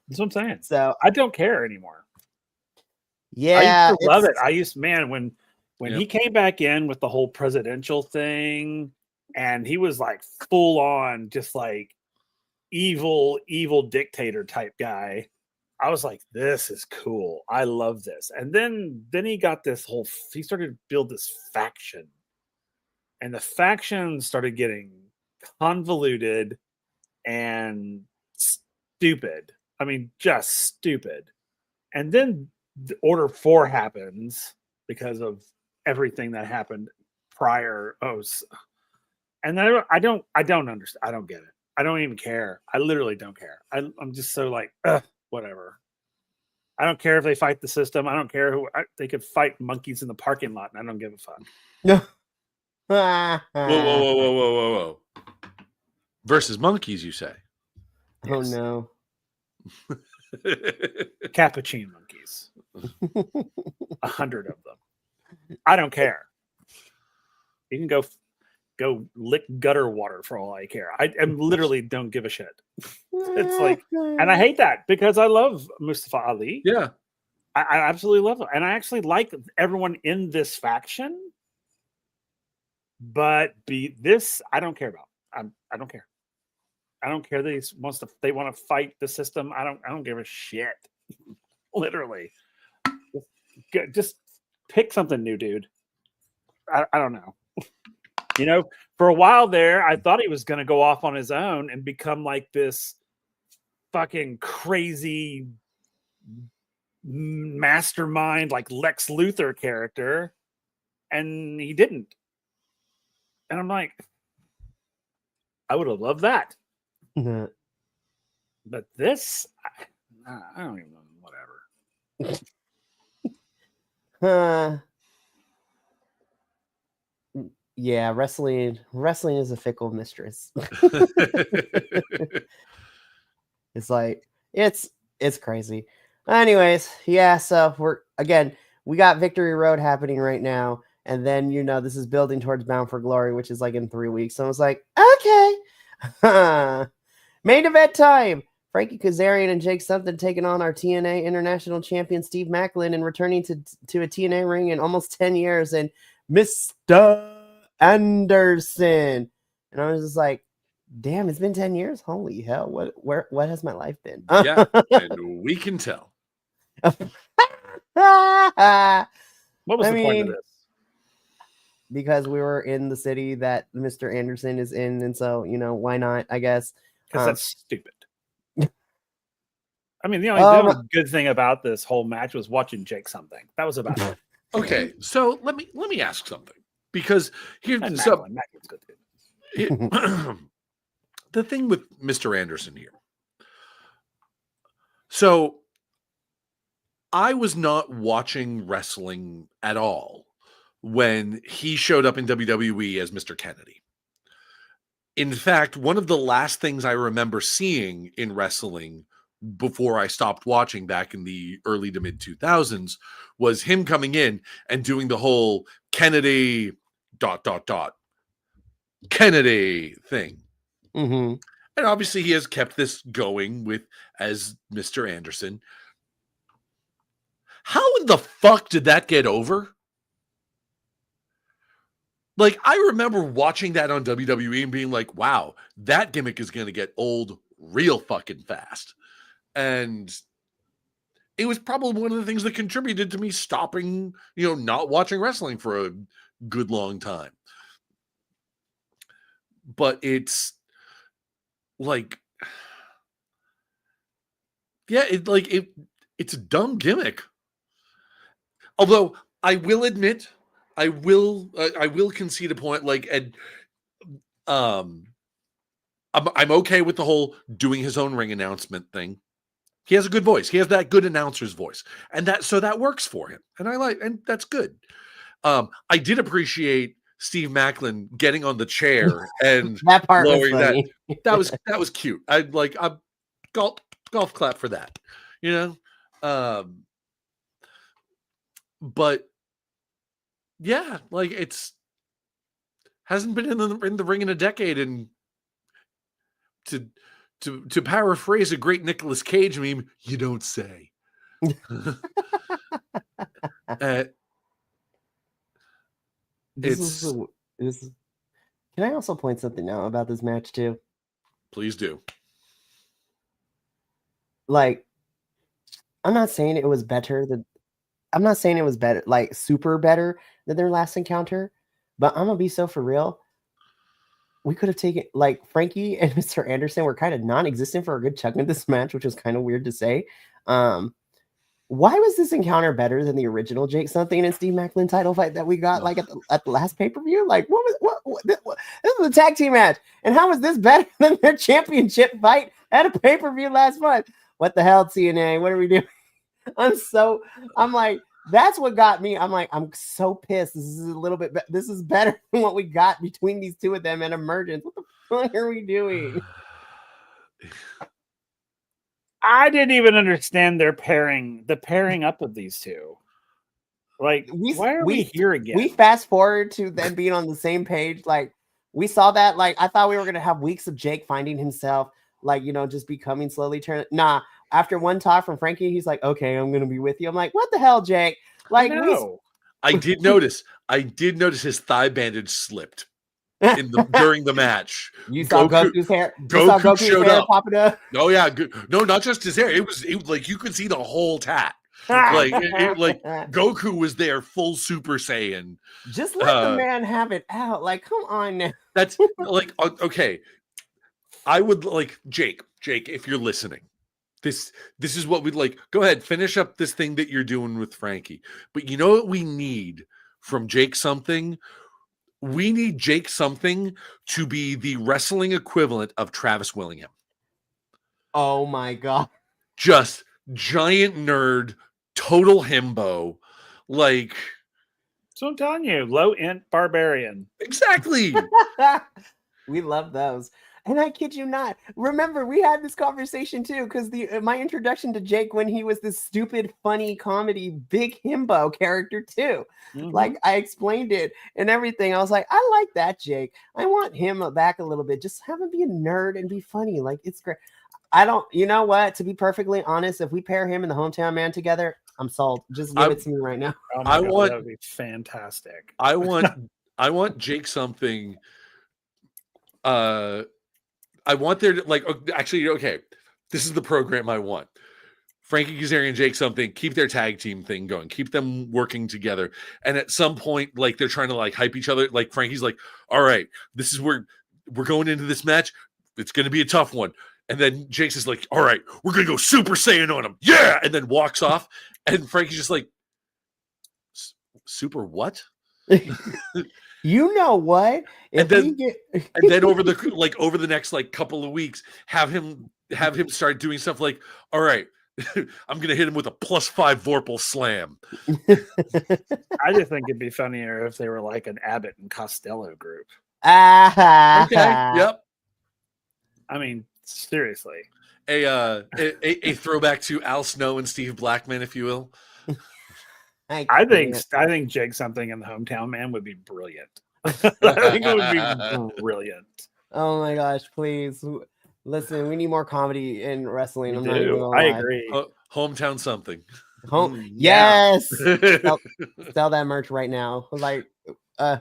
That's what I'm saying. So I don't care anymore. Yeah, I used to love it. When he came back in with the whole presidential thing, and he was like full on, just like evil dictator type guy. I was like, this is cool. I love this. And then he got this he started to build this faction, and the faction started getting convoluted and stupid. I mean, just stupid. And then the Order 4 happens because of everything that happened prior. And then I don't understand. I don't get it. I don't even care. I literally don't care. I'm just so like, whatever. I don't care if they fight the system. I don't care they could fight monkeys in the parking lot, and I don't give a fuck. No. Whoa. Versus monkeys, you say? Oh, yes. No. Capuchin monkeys. 100 of them. I don't care. You can go lick gutter water for all I care. I literally don't give a shit. It's like, and I hate that because I love Mustafa Ali. Yeah. I absolutely love him. And I actually like everyone in this faction. But this, I don't care about. I don't care. I don't care. They want to fight the system. I don't give a shit. Literally. Just pick something new, dude. I don't know. For a while there, I thought he was going to go off on his own and become like this fucking crazy mastermind, like Lex Luthor character. And he didn't. And I'm like, I would have loved that. Mm-hmm. But this, I don't even know, whatever. Yeah, wrestling is a fickle mistress. It's like, it's crazy. Anyways, yeah, so we got Victory Road happening right now. And then, this is building towards Bound for Glory, which is like in 3 weeks. So I was like, okay. Main event time. Frankie Kazarian and Jake Something taking on our TNA International Champion Steve Macklin and returning to a TNA ring in almost 10 years. And Mr. Anderson. And I was just like, damn, it's been 10 years. Holy hell. What has my life been? Yeah, and we can tell. What was the point of this? Because we were in the city that Mr. Anderson is in, and so why not? I guess because that's stupid. I mean, the only good thing about this whole match was watching Jake Something. That was about it. Okay, so let me ask something, because here, Macklin good too. The thing with Mr. Anderson here. So I was not watching wrestling at all when he showed up in WWE as Mr. Kennedy. In fact, one of the last things I remember seeing in wrestling before I stopped watching back in the early to mid 2000s was him coming in and doing the whole Kennedy ... Kennedy thing. Mm-hmm. And obviously he has kept this going as Mr. Anderson. How in the fuck did that get over? Like, I remember watching that on WWE and being like, wow, that gimmick is going to get old real fucking fast. And it was probably one of the things that contributed to me stopping, not watching wrestling for a good long time. But it's like, yeah, it's a dumb gimmick. Although I will admit, I will concede a point. Like, and I'm okay with the whole doing his own ring announcement thing. He has a good voice. He has that good announcer's voice, and that works for him. And that's good. I did appreciate Steve Macklin getting on the chair and That part was lowering funny. that was cute. I'm golf clap for that, but yeah, like, it's hasn't been in the ring in a decade, and to paraphrase a great Nicolas Cage meme, you don't say. Can I also point something out about this match too? Please do. Like, I'm not saying it was better, like super better than their last encounter, but I'm gonna be so for real. We could have taken, like, Frankie and Mr. Anderson were kind of non-existent for a good chunk of this match, which was kind of weird to say. Why was this encounter better than the original Jake something and Steve Macklin title fight that we got like at the last pay-per-view? Like, this was a tag team match, and how was this better than their championship fight at a pay-per-view last month? What the hell, TNA? What are we doing? I'm like, that's what got me. I'm like, I'm so pissed. This is a little bit. This is better than what we got between these two of them at Emergence. What the fuck are we doing? I didn't even understand the pairing up of these two. Like, why are we here again? We fast forward to them being on the same page. Like, we saw that. Like, I thought we were gonna have weeks of Jake finding himself, like, just becoming slowly turned. Nah, after one talk from Frankie, he's like, "Okay, I'm gonna be with you." I'm like, "What the hell, Jake?" Like, I did notice his thigh bandage slipped during the match. You saw Goku's hair. Goku showed up. Popping up. Oh yeah, no, not just his hair. It was like you could see the whole tat. Like, Goku was there, full Super Saiyan. Just let the man have it out. Like, come on now. That's like, okay. I would like Jake, if you're listening. This is what we'd like. Go ahead, finish up this thing that you're doing with Frankie. But you know what we need from Jake something? We need Jake something to be the wrestling equivalent of Travis Willingham. Oh my God. Just giant nerd, total himbo. Like, so I'm telling you, low int barbarian. Exactly. We love those. And I kid you not. Remember, we had this conversation too, because my introduction to Jake when he was this stupid, funny comedy, big himbo character too. Mm-hmm. Like, I explained it and everything. I was like, I like that Jake. I want him back a little bit. Just have him be a nerd and be funny. Like, it's great. You know what? To be perfectly honest, if we pair him and the Hometown Man together, I'm sold. Just give it to me right now. Oh my God, that would be fantastic. I want Jake something. I want there to, like, actually, okay, this is the program I want. Frankie Kazarian and Jake something, keep their tag team thing going, keep them working together. And at some point, like, they're trying to, like, hype each other. Like, Frankie's like, all right, this is where we're going into this match. It's going to be a tough one. And then Jake's is like, all right, we're going to go Super Saiyan on him. Yeah. And then walks off. And Frankie's just like, super what? You know what? And then over the next like couple of weeks, have him start doing stuff like, all right, I'm gonna hit him with a +5 Vorpal slam. I just think it'd be funnier if they were like an Abbott and Costello group. Okay. Yep. I mean, seriously. A throwback to Al Snow and Steve Blackman, if you will. I think Jake something in the Hometown Man would be brilliant. I think it would be brilliant. Oh my gosh, please. Listen, we need more comedy in wrestling. I agree. Hometown something. Yes. Sell that merch right now. Like,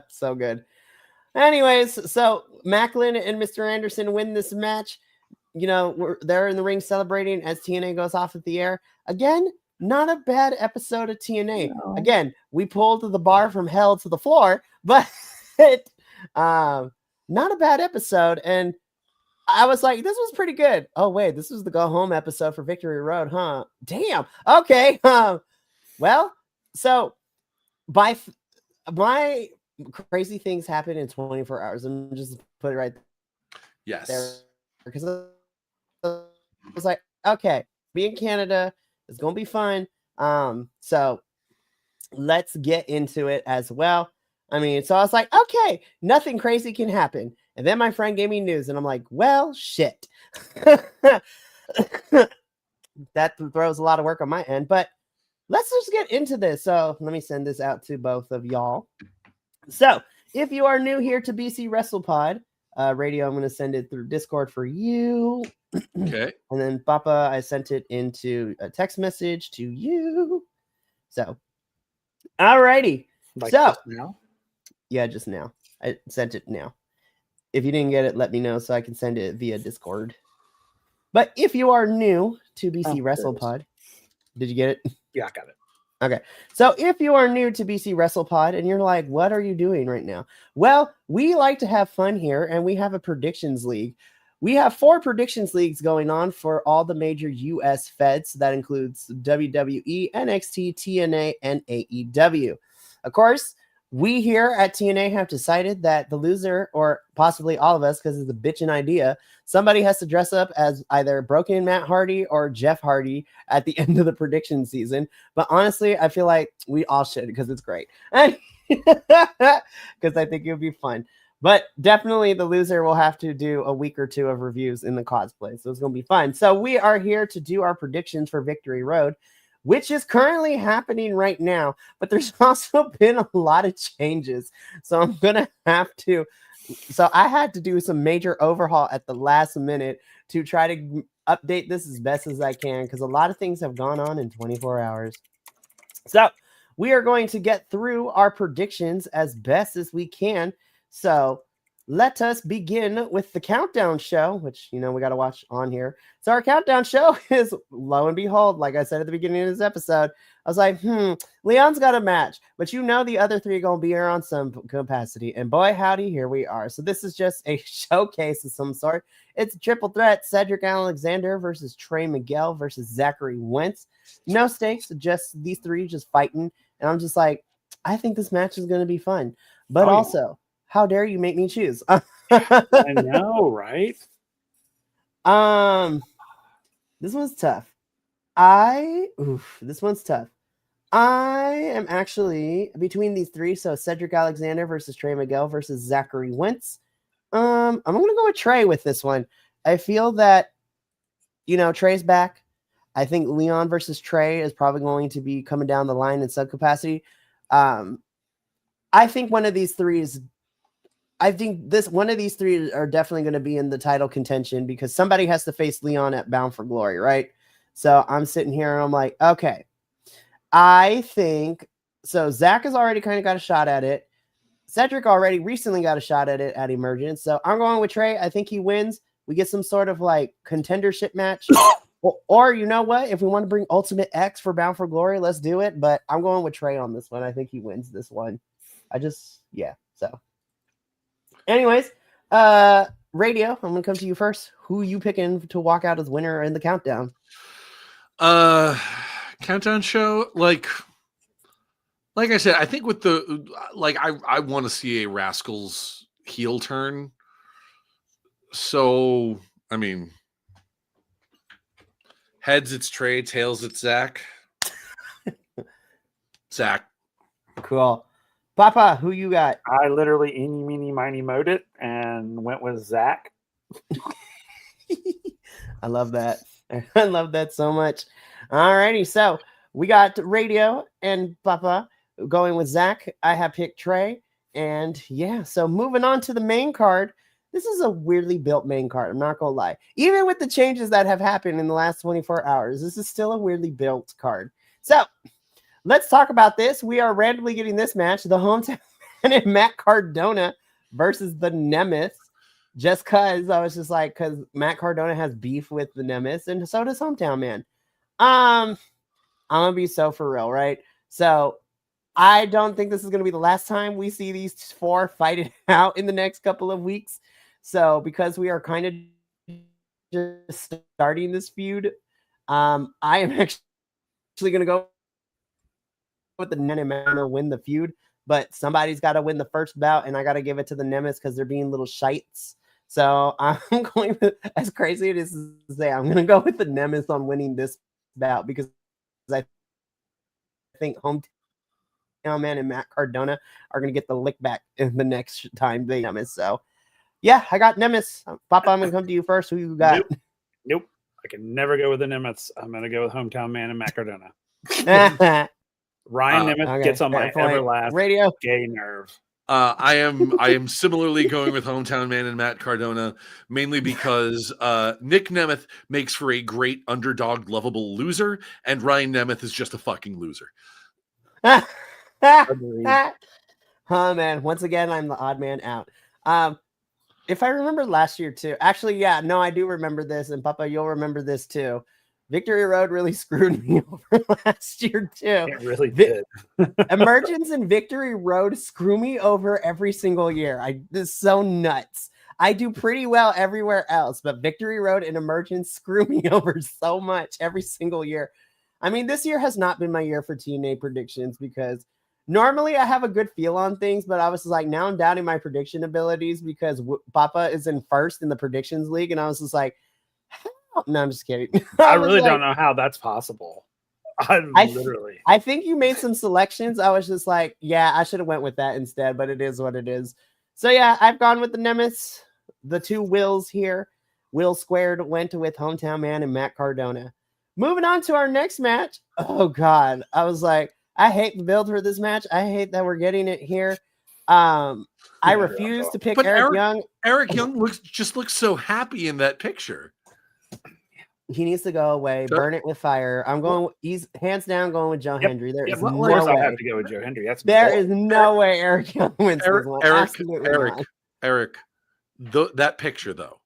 so good. Anyways, so Macklin and Mr. Anderson win this match. You know, they're in the ring celebrating as TNA goes off at the air. Again, not a bad episode of TNA. No. Again, we pulled the bar from hell to the floor, but not a bad episode. And I was like, this was pretty good. Oh, wait, this was the go home episode for Victory Road, huh? Damn. Okay. Well, so my crazy things happen in 24 hours. I'm just put it right there. Yes. Because I was like, okay, be in Canada. It's going to be fun. So let's get into it as well. I mean, so I was like, okay, nothing crazy can happen. And then my friend gave me news, and I'm like, well, shit. That throws a lot of work on my end, but let's just get into this. So let me send this out to both of y'all. So if you are new here to BC WrestlePod radio, I'm going to send it through Discord for you. Okay. And then Papa, I sent it into a text message to you. So, alrighty. Like so just now? Yeah, just now. I sent it now. If you didn't get it, let me know so I can send it via Discord. But if you are new to BC WrestlePod, did you get it? Yeah, I got it. Okay. So if you are new to BC WrestlePod and you're like, what are you doing right now? Well, we like to have fun here, and we have a predictions league. We have 4 predictions leagues going on for all the major US feds. That includes WWE, NXT, TNA, and AEW. Of course, we here at TNA have decided that the loser, or possibly all of us, because it's a bitchin' idea, somebody has to dress up as either Broken Matt Hardy or Jeff Hardy at the end of the prediction season. But honestly, I feel like we all should, because it's great. Because I think it would be fun. But definitely the loser will have to do a week or 2 of reviews in the cosplay. So it's going to be fun. So we are here to do our predictions for Victory Road, which is currently happening right now. But there's also been a lot of changes. So I'm going to have to. So I had to do some major overhaul at the last minute to try to update this as best as I can, because a lot of things have gone on in 24 hours. So we are going to get through our predictions as best as we can. So let us begin with the countdown show, which, you know, we got to watch on here. So our countdown show is, lo and behold, like I said at the beginning of this episode, I was like, Leon's got a match, but you know the other 3 are going to be here on some capacity. And boy, howdy, here we are. So this is just a showcase of some sort. It's a triple threat: Cedric Alexander versus Trey Miguel versus Zachary Wentz. No stakes, just these 3 just fighting. And I'm just like, I think this match is going to be fun. But also, how dare you make me choose? I know, right? This one's tough. This one's tough. I am actually between these 3. So Cedric Alexander versus Trey Miguel versus Zachary Wentz. I'm going to go with Trey with this one. I feel that, you know, Trey's back. I think Leon versus Trey is probably going to be coming down the line in subcapacity. I think one of these 3 is. I think one of these 3 are definitely going to be in the title contention, because somebody has to face Leon at Bound for Glory, right? So I'm sitting here and I'm like, okay, I think so. Zach has already kind of got a shot at it. Cedric already recently got a shot at it at Emergence. So I'm going with Trey. I think he wins. We get some sort of like contendership match. Or you know what? If we want to bring Ultimate X for Bound for Glory, let's do it. But I'm going with Trey on this one. I think he wins this one. So. Anyways, Radio, I'm going to come to you first. Who you picking to walk out as winner in the countdown? Countdown show, like I said, I think with the I want to see a Rascals heel turn. So, I mean, heads it's Trey, tails it's Zach. Zach. Cool. Papa, who you got? I literally eeny, meeny, miny, mowed it and went with Zach. I love that. I love that so much. Alrighty, so we got Radio and Papa going with Zach. I have picked Trey. And yeah, so moving on to the main card. This is a weirdly built main card. I'm not going to lie. Even with the changes that have happened in the last 24 hours, this is still a weirdly built card. So let's talk about this. We are randomly getting this match. The hometown and Matt Cardona versus the Nemeth. Just cause I was just like, cause Matt Cardona has beef with the Nemeth, and so does Hometown Man. I'm gonna be so for real, right? So I don't think this is gonna be the last time we see these four fight it out in the next couple of weeks. So because we are kind of just starting this feud, I am actually gonna go with the Nemeth win the feud, but somebody's got to win the first bout, and I got to give it to the Nemeth because they're being little shites. So I'm going with, as crazy it is to say, I'm going to go with the Nemeth on winning this bout because I think Hometown Man and Matt Cardona are going to get the lick back in the next time they Nemeth. So yeah, I got Nemeth. Papa, I'm going to come to you first. Who you got? Nope. I can never go with the Nemeths. I'm going to go with Hometown Man and Matt Cardona. Ryan Nemeth gets on my everlasting radio gay nerve. I am similarly going with Hometown Man and Matt Cardona, mainly because Nick Nemeth makes for a great underdog, lovable loser, and Ryan Nemeth is just a fucking loser. Oh man, once again, I'm the odd man out. If I remember last year too, actually, yeah, no, I do remember this, and Papa, you'll remember this too. Victory Road really screwed me over last year too. It really did. Emergence and Victory Road screw me over every single year. This is so nuts. I do pretty well everywhere else, but Victory Road and Emergence screw me over so much every single year. I mean, this year has not been my year for TNA predictions because normally I have a good feel on things, but I was like, now I'm doubting my prediction abilities because Papa is in first in the predictions league, and I was just like, no, I'm just kidding. I really don't know how that's possible. I think you made some selections. I was just like, yeah, I should have went with that instead, but it is what it is. So yeah, I've gone with the Nemeth. The two Wills here. Will Squared went with Hometown Man and Matt Cardona. Moving on to our next match. Oh God. I was like, I hate the build for this match. I hate that we're getting it here. I refuse to pick Eric Young. Eric Young looks so happy in that picture. He needs to go away. Burn it with fire. I'm going. He's hands down going with Joe Hendry. There is no way. I have to go with Joe Hendry. There is no way Eric Young wins this one. Eric. That picture though.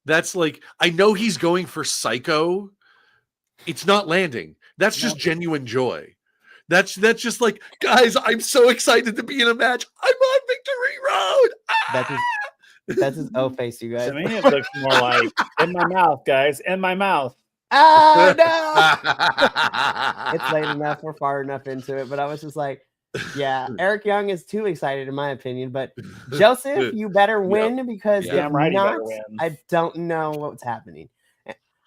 That's like, I know he's going for psycho. It's not landing. That's just genuine joy. That's just like, guys, I'm so excited to be in a match. I'm on Victory Road. That's his O face, you guys. To me, it looks more like in my mouth, guys. In my mouth. Oh no! It's late enough. We're far enough into it, but I was just like, yeah, Eric Young is too excited in my opinion. But Joseph, you better win because if not, I don't know what's happening.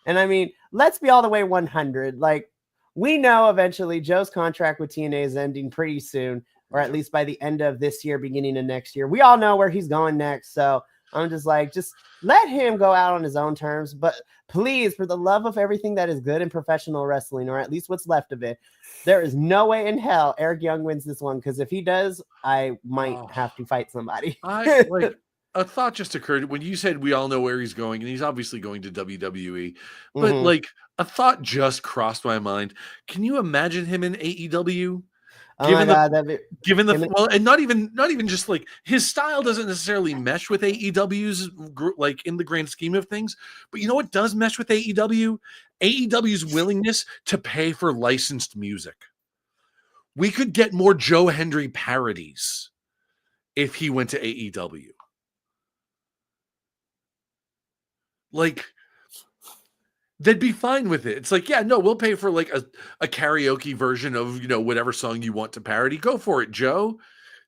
And I mean, let's be all the way 100. Like, we know eventually Joe's contract with TNA is ending pretty soon, or at least by the end of this year, beginning of next year. We all know where he's going next. So I'm just like, just let him go out on his own terms. But please, for the love of everything that is good in professional wrestling, or at least what's left of it, there is no way in hell Eric Young wins this one. Because if he does, I might have to fight somebody. A thought just occurred when you said we all know where he's going, and he's obviously going to WWE. But like, a thought just crossed my mind. Can you imagine him in AEW? And not even just like his style doesn't necessarily mesh with AEW's like in the grand scheme of things, but you know what does mesh with AEW? AEW's willingness to pay for licensed music. We could get more Joe Hendry parodies if he went to AEW. Like, they'd be fine with it. It's like, yeah, no, we'll pay for like a karaoke version of, whatever song you want to parody. Go for it, Joe.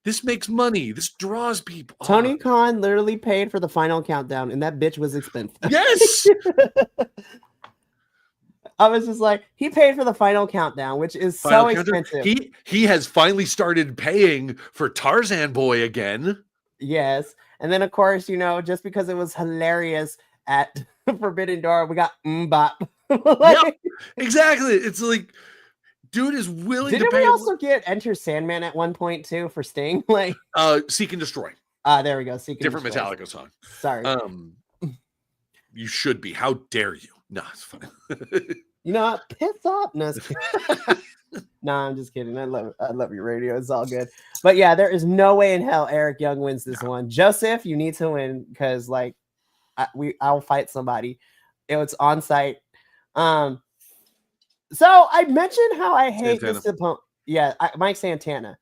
This makes money. This draws people. Tony Khan literally paid for the Final Countdown, and that bitch was expensive. Yes. I was just like, he paid for the Final Countdown, which is so expensive. He has finally started paying for Tarzan Boy again. Yes. And then, of course, just because it was hilarious at Forbidden Door, we got Mbop. Yep, exactly. It's like, dude is willing to pay. Didn't we also get Enter Sandman at one point too for Sting? Like, Seek and Destroy. There we go. Seek and Different Destroy. Metallica song. Sorry. You should be. How dare you? No, it's fine. Piss off. No, Nah, I'm just kidding. I love your radio. It's all good. But yeah, there is no way in hell Eric Young wins this one. Joseph, you need to win because like I'll fight somebody. It's on site. So I mentioned how I hate Santana. this opponent. Yeah, Mike Santana.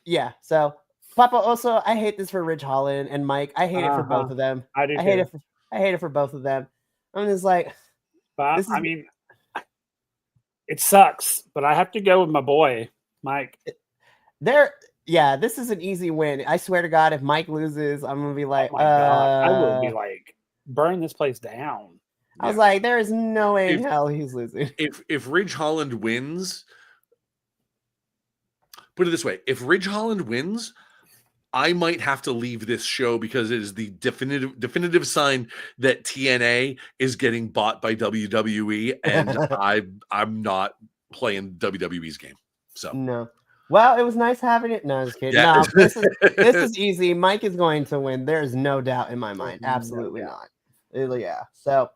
Yeah. So Papa, also I hate this for Ridge Holland and Mike. I hate it for both of them. I do. I hate it. I hate it for both of them. I'm just like, but I mean, it sucks, but I have to go with my boy Mike. Yeah, this is an easy win. I swear to God, if Mike loses, I'm gonna be like, oh my God, I will be like, burn this place down. I was like, there is no way in hell he's losing. If Ridge Holland wins, put it this way: if Ridge Holland wins, I might have to leave this show because it is the definitive sign that TNA is getting bought by WWE, and I'm not playing WWE's game. So no. Well, it was nice having it. No, I'm just kidding. Yeah. No, this is easy. Mike is going to win. There's no doubt in my mind. Absolutely not. Yeah. So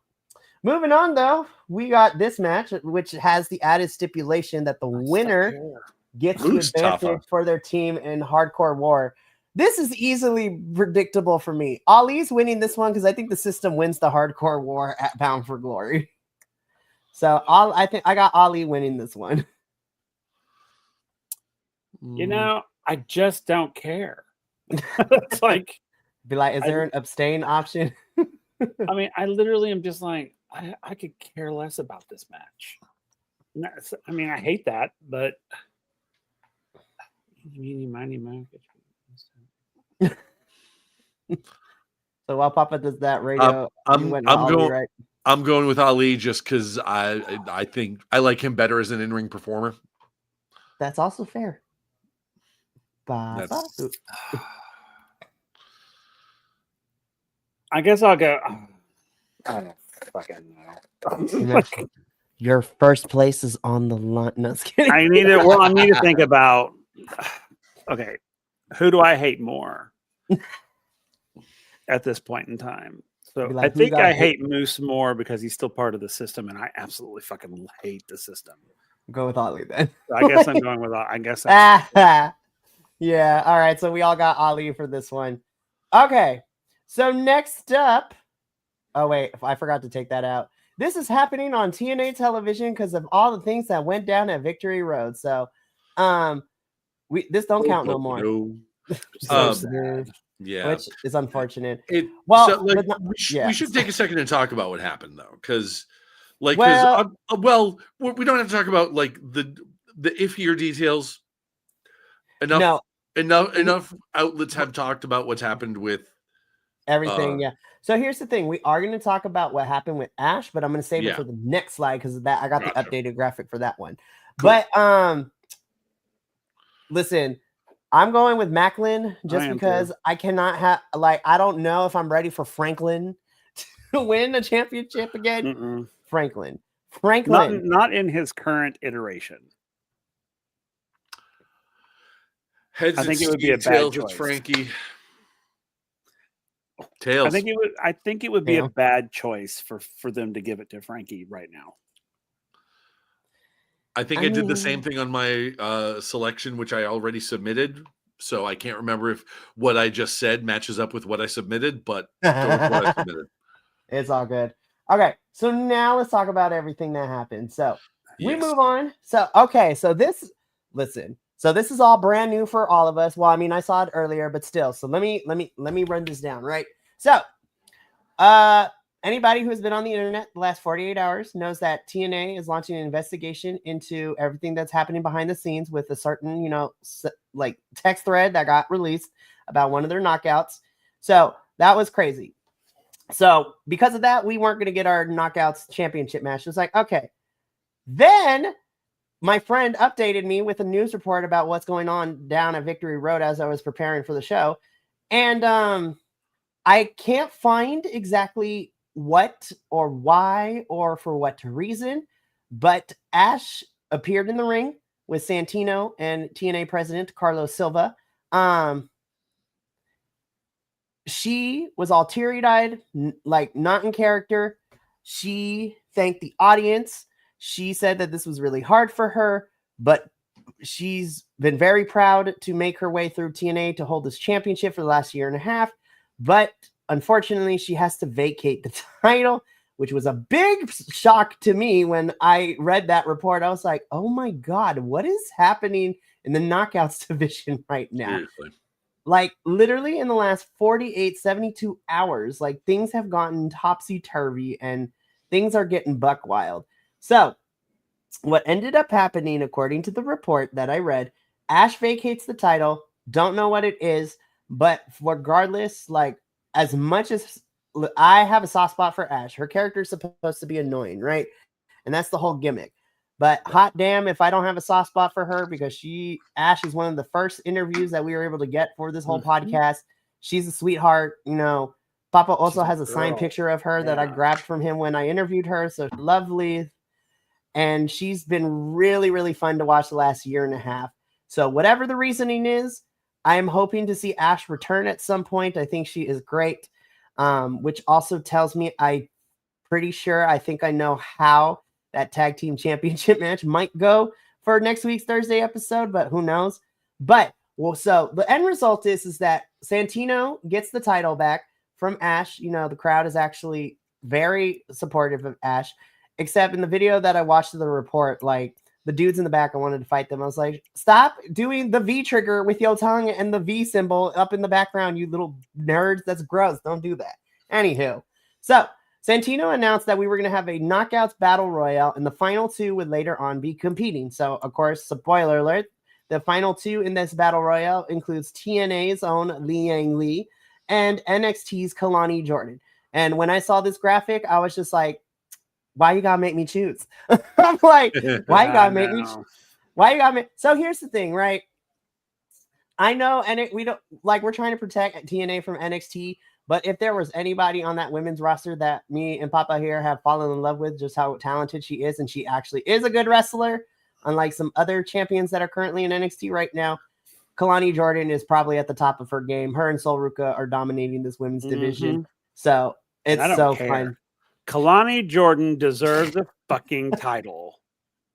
moving on, though, we got this match, which has the added stipulation that the winner gets the advantage for their team in Hardcore War. This is easily predictable for me. Ali's winning this one because I think the system wins the Hardcore War at Bound for Glory. So I think I got Ali winning this one. You know, I just don't care. It's like, be like, is there an abstain option? I mean, I literally am just like, I could care less about this match. I mean, I hate that, but So while Papa does that radio, I'm going. Right? I'm going with Ali just because I think I like him better as an in-ring performer. That's also fair. I guess I'll go. I don't fucking know. Your first place is on the line. No, just kidding. I need to think about. Okay, who do I hate more at this point in time? So like, I think I hate Moose more because he's still part of the system, and I absolutely fucking hate the system. Go with Ali then. I guess I'm going with. I guess. Yeah. All right. So we all got Ali for this one. Okay. So next up. Oh wait, I forgot to take that out. This is happening on TNA television because of all the things that went down at Victory Road. So, this don't count no more. No. So sad. Yeah, which is unfortunate. We should take a second and talk about what happened though, because we don't have to talk about like the iffier details. Enough outlets have talked about what's happened with everything. Yeah. So here's the thing: we are going to talk about what happened with Ash, but I'm going to save it for the next slide because that I got the updated graphic for that one. Cool. But listen, I'm going with Macklin just because I cannot have I don't know if I'm ready for Franklin to win a championship again. Mm-mm. Franklin, not in his current iteration. I think it would be a bad choice. Frankie. Tails. I think it would be a bad choice for them to give it to Frankie right now. I think I did the same thing on my selection, which I already submitted. So I can't remember if what I just said matches up with what I submitted, but go with what I submitted. It's all good. Okay, so now let's talk about everything that happened. So we move on. So this is all brand new for all of us. Well, I mean, I saw it earlier, but still. So let me run this down, right? So, anybody who has been on the internet the last 48 hours knows that TNA is launching an investigation into everything that's happening behind the scenes with a certain, like text thread that got released about one of their knockouts. So that was crazy. So because of that, we weren't going to get our knockouts championship match. It was like, okay. Then my friend updated me with a news report about what's going on down at Victory Road as I was preparing for the show. And I can't find exactly what or why or for what reason, but Ash appeared in the ring with Santino and TNA president Carlos Silva. She was all teary-eyed, like not in character. She thanked the audience. She said that this was really hard for her, but she's been very proud to make her way through TNA to hold this championship for the last year and a half. But unfortunately, she has to vacate the title, which was a big shock to me when I read that report. I was like, oh my God, what is happening in the Knockouts division right now? Seriously. Like literally in the last 48, 72 hours, like things have gotten topsy-turvy and things are getting buck wild. So what ended up happening, according to the report that I read, Ash vacates the title. Don't know what it is, but regardless, like as much as I have a soft spot for Ash, her character is supposed to be annoying, right? And that's the whole gimmick. But hot damn if I don't have a soft spot for her, because Ash is one of the first interviews that we were able to get for this whole podcast. She's a sweetheart. You know, Papa also has a signed picture of her that I grabbed from him when I interviewed her. So lovely. And she's been really, really fun to watch the last year and a half. So whatever the reasoning is, I'm hoping to see Ash return at some point. I think she is great, which also tells me I think I know how that tag team championship match might go for next week's Thursday episode, but who knows? But so the end result is that Santino gets the title back from Ash. You know, the crowd is actually very supportive of Ash, except in the video that I watched of the report, like the dudes in the back, I wanted to fight them. I was like, stop doing the V trigger with your tongue and the V symbol up in the background, you little nerds. That's gross. Don't do that. Anywho, so Santino announced that we were going to have a Knockouts Battle Royale, and the final two would later on be competing. So, of course, spoiler alert, the final two in this Battle Royale includes TNA's own Liang Li and NXT's Kalani Jordan. And when I saw this graphic, I was just like, why you gotta make me choose? I'm like, why you gotta make me? Why you gotta make? So here's the thing, right? I know, and we don't like we're trying to protect TNA from NXT. But if there was anybody on that women's roster that me and Papa here have fallen in love with, just how talented she is, and she actually is a good wrestler, unlike some other champions that are currently in NXT right now, Kalani Jordan is probably at the top of her game. Her and Sol Ruka are dominating this women's division. So it's so fun. Kalani Jordan deserves a fucking title.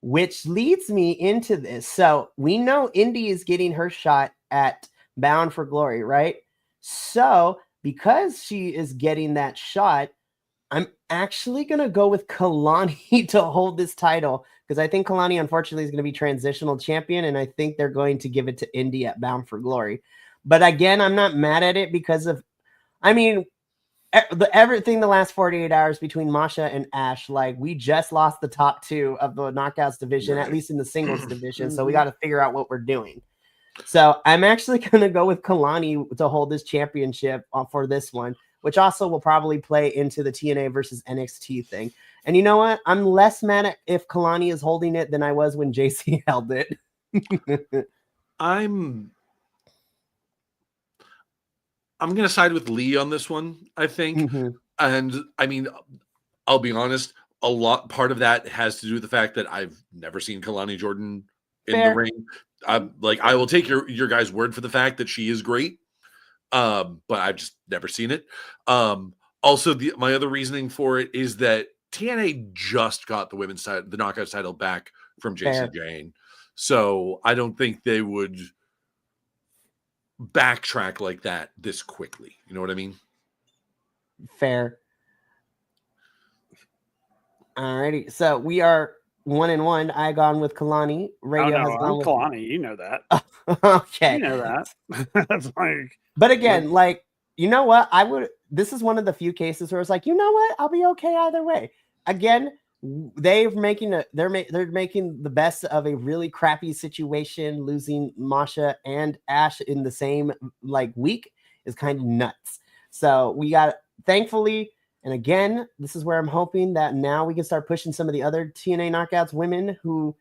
Which leads me into this. So we know Indy is getting her shot at Bound for Glory, right? So because she is getting that shot, I'm actually going to go with Kalani to hold this title, because I think Kalani, unfortunately, is going to be transitional champion, and I think they're going to give it to Indy at Bound for Glory. But again, I'm not mad at it because of, I mean, everything the last 48 hours between Masha and Ash, like we just lost the top two of the Knockouts division, at least in the singles division. So we got to figure out what we're doing. So I'm actually going to go with Kalani to hold this championship for this one, which also will probably play into the TNA versus NXT thing. And you know what? I'm less mad at if Kalani is holding it than I was when JC held it. I'm going to side with Lee on this one, I think. And I mean, I'll be honest, part of that has to do with the fact that I've never seen Kalani Jordan in the ring. I will take your guys' word for the fact that she is great, but I've just never seen it. Also, my other reasoning for it is that TNA just got the women's side, the Knockouts title back from JC Jane, so I don't think they would backtrack like that this quickly. You know what I mean? Fair. Alrighty, so we are 1-1. I gone with Kalani. Radio has gone with Kalani. You know that. Okay, you know that. That's like. But again, like, you know what? This is one of the few cases where it's like, you know what? I'll be okay either way. Again, they're making the best of a really crappy situation. Losing Masha and Ash in the same week is kind of nuts. So we got, thankfully. And again, this is where I'm hoping that now we can start pushing some of the other TNA Knockouts women who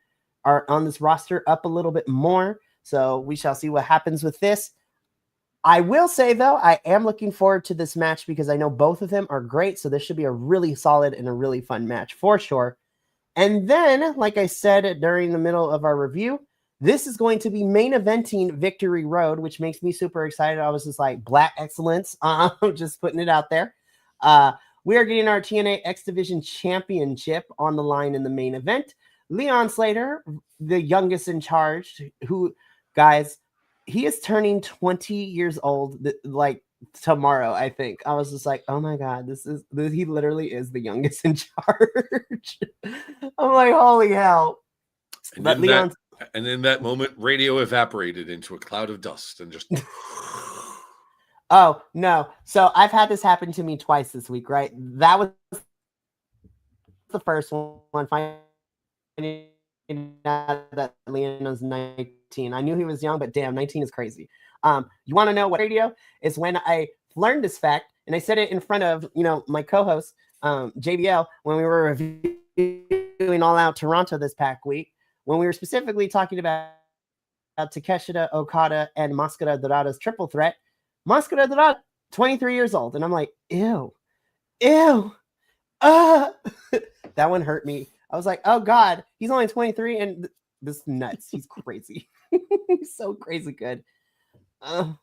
are on this roster up a little bit more. So we shall see what happens with this. I will say, though, I am looking forward to this match because I know both of them are great. So this should be a really solid and a really fun match for sure. And then, like I said during the middle of our review, this is going to be main eventing Victory Road, which makes me super excited. I was just like, Black Excellence. Just putting it out there. we are getting our TNA X Division Championship on the line in the main event. Leon Slater, the youngest in charge, who, guys, he is turning 20 years old, like tomorrow, I think. I was just like, oh my God, he literally is the youngest in charge. I'm like, holy hell. And But Leon's. And in that moment, radio evaporated into a cloud of dust and just. Oh, no. So I've had this happen to me twice this week, right? That was the first one. Finding out that Leon was 19. I knew he was young, but damn, 19 is crazy. You want to know what radio is? When I learned this fact, and I said it in front of, my co-host, JBL, when we were reviewing All Out Toronto this past week, when we were specifically talking about Takeshita, Okada, and Máscara Dorada's triple threat. Máscara Dorada, 23 years old. And I'm like, ew. That one hurt me. I was like, oh God, he's only 23 and this is nuts. He's crazy. He's so crazy good.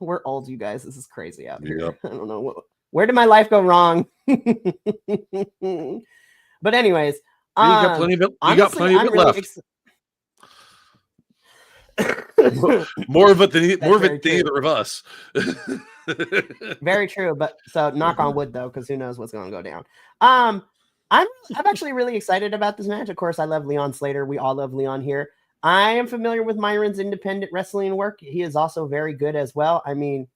We're old, you guys. This is crazy out here. Yep. I don't know. Where did my life go wrong? But anyways. You got plenty of it left. More of it than either of us. Very true, but so knock on wood though, because who knows what's going to go down. I'm actually really excited about this match. Of course, I love Leon Slater. We all love Leon here. I am familiar with Myron's independent wrestling work. He is also very good as well. I mean,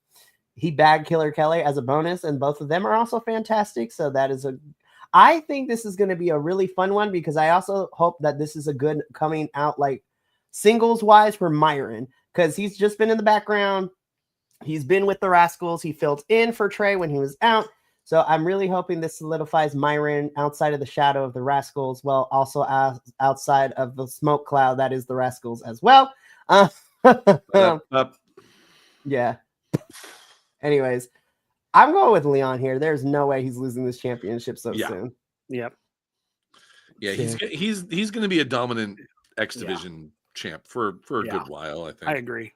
he bagged Killer Kelly as a bonus, and both of them are also fantastic. So that is I think this is going to be a really fun one, because I also hope that this is a good coming out like singles wise for Myron, because he's just been in the background. He's been with the Rascals. He filled in for Trey when he was out. So I'm really hoping this solidifies Myron outside of the shadow of the Rascals, well, also outside of the smoke cloud that is the Rascals as well. Yeah. Anyways, I'm going with Leon here. There's no way he's losing this championship so soon. Yep. Yeah, he's going to be a dominant X Division champ for a good while, I think. I agree.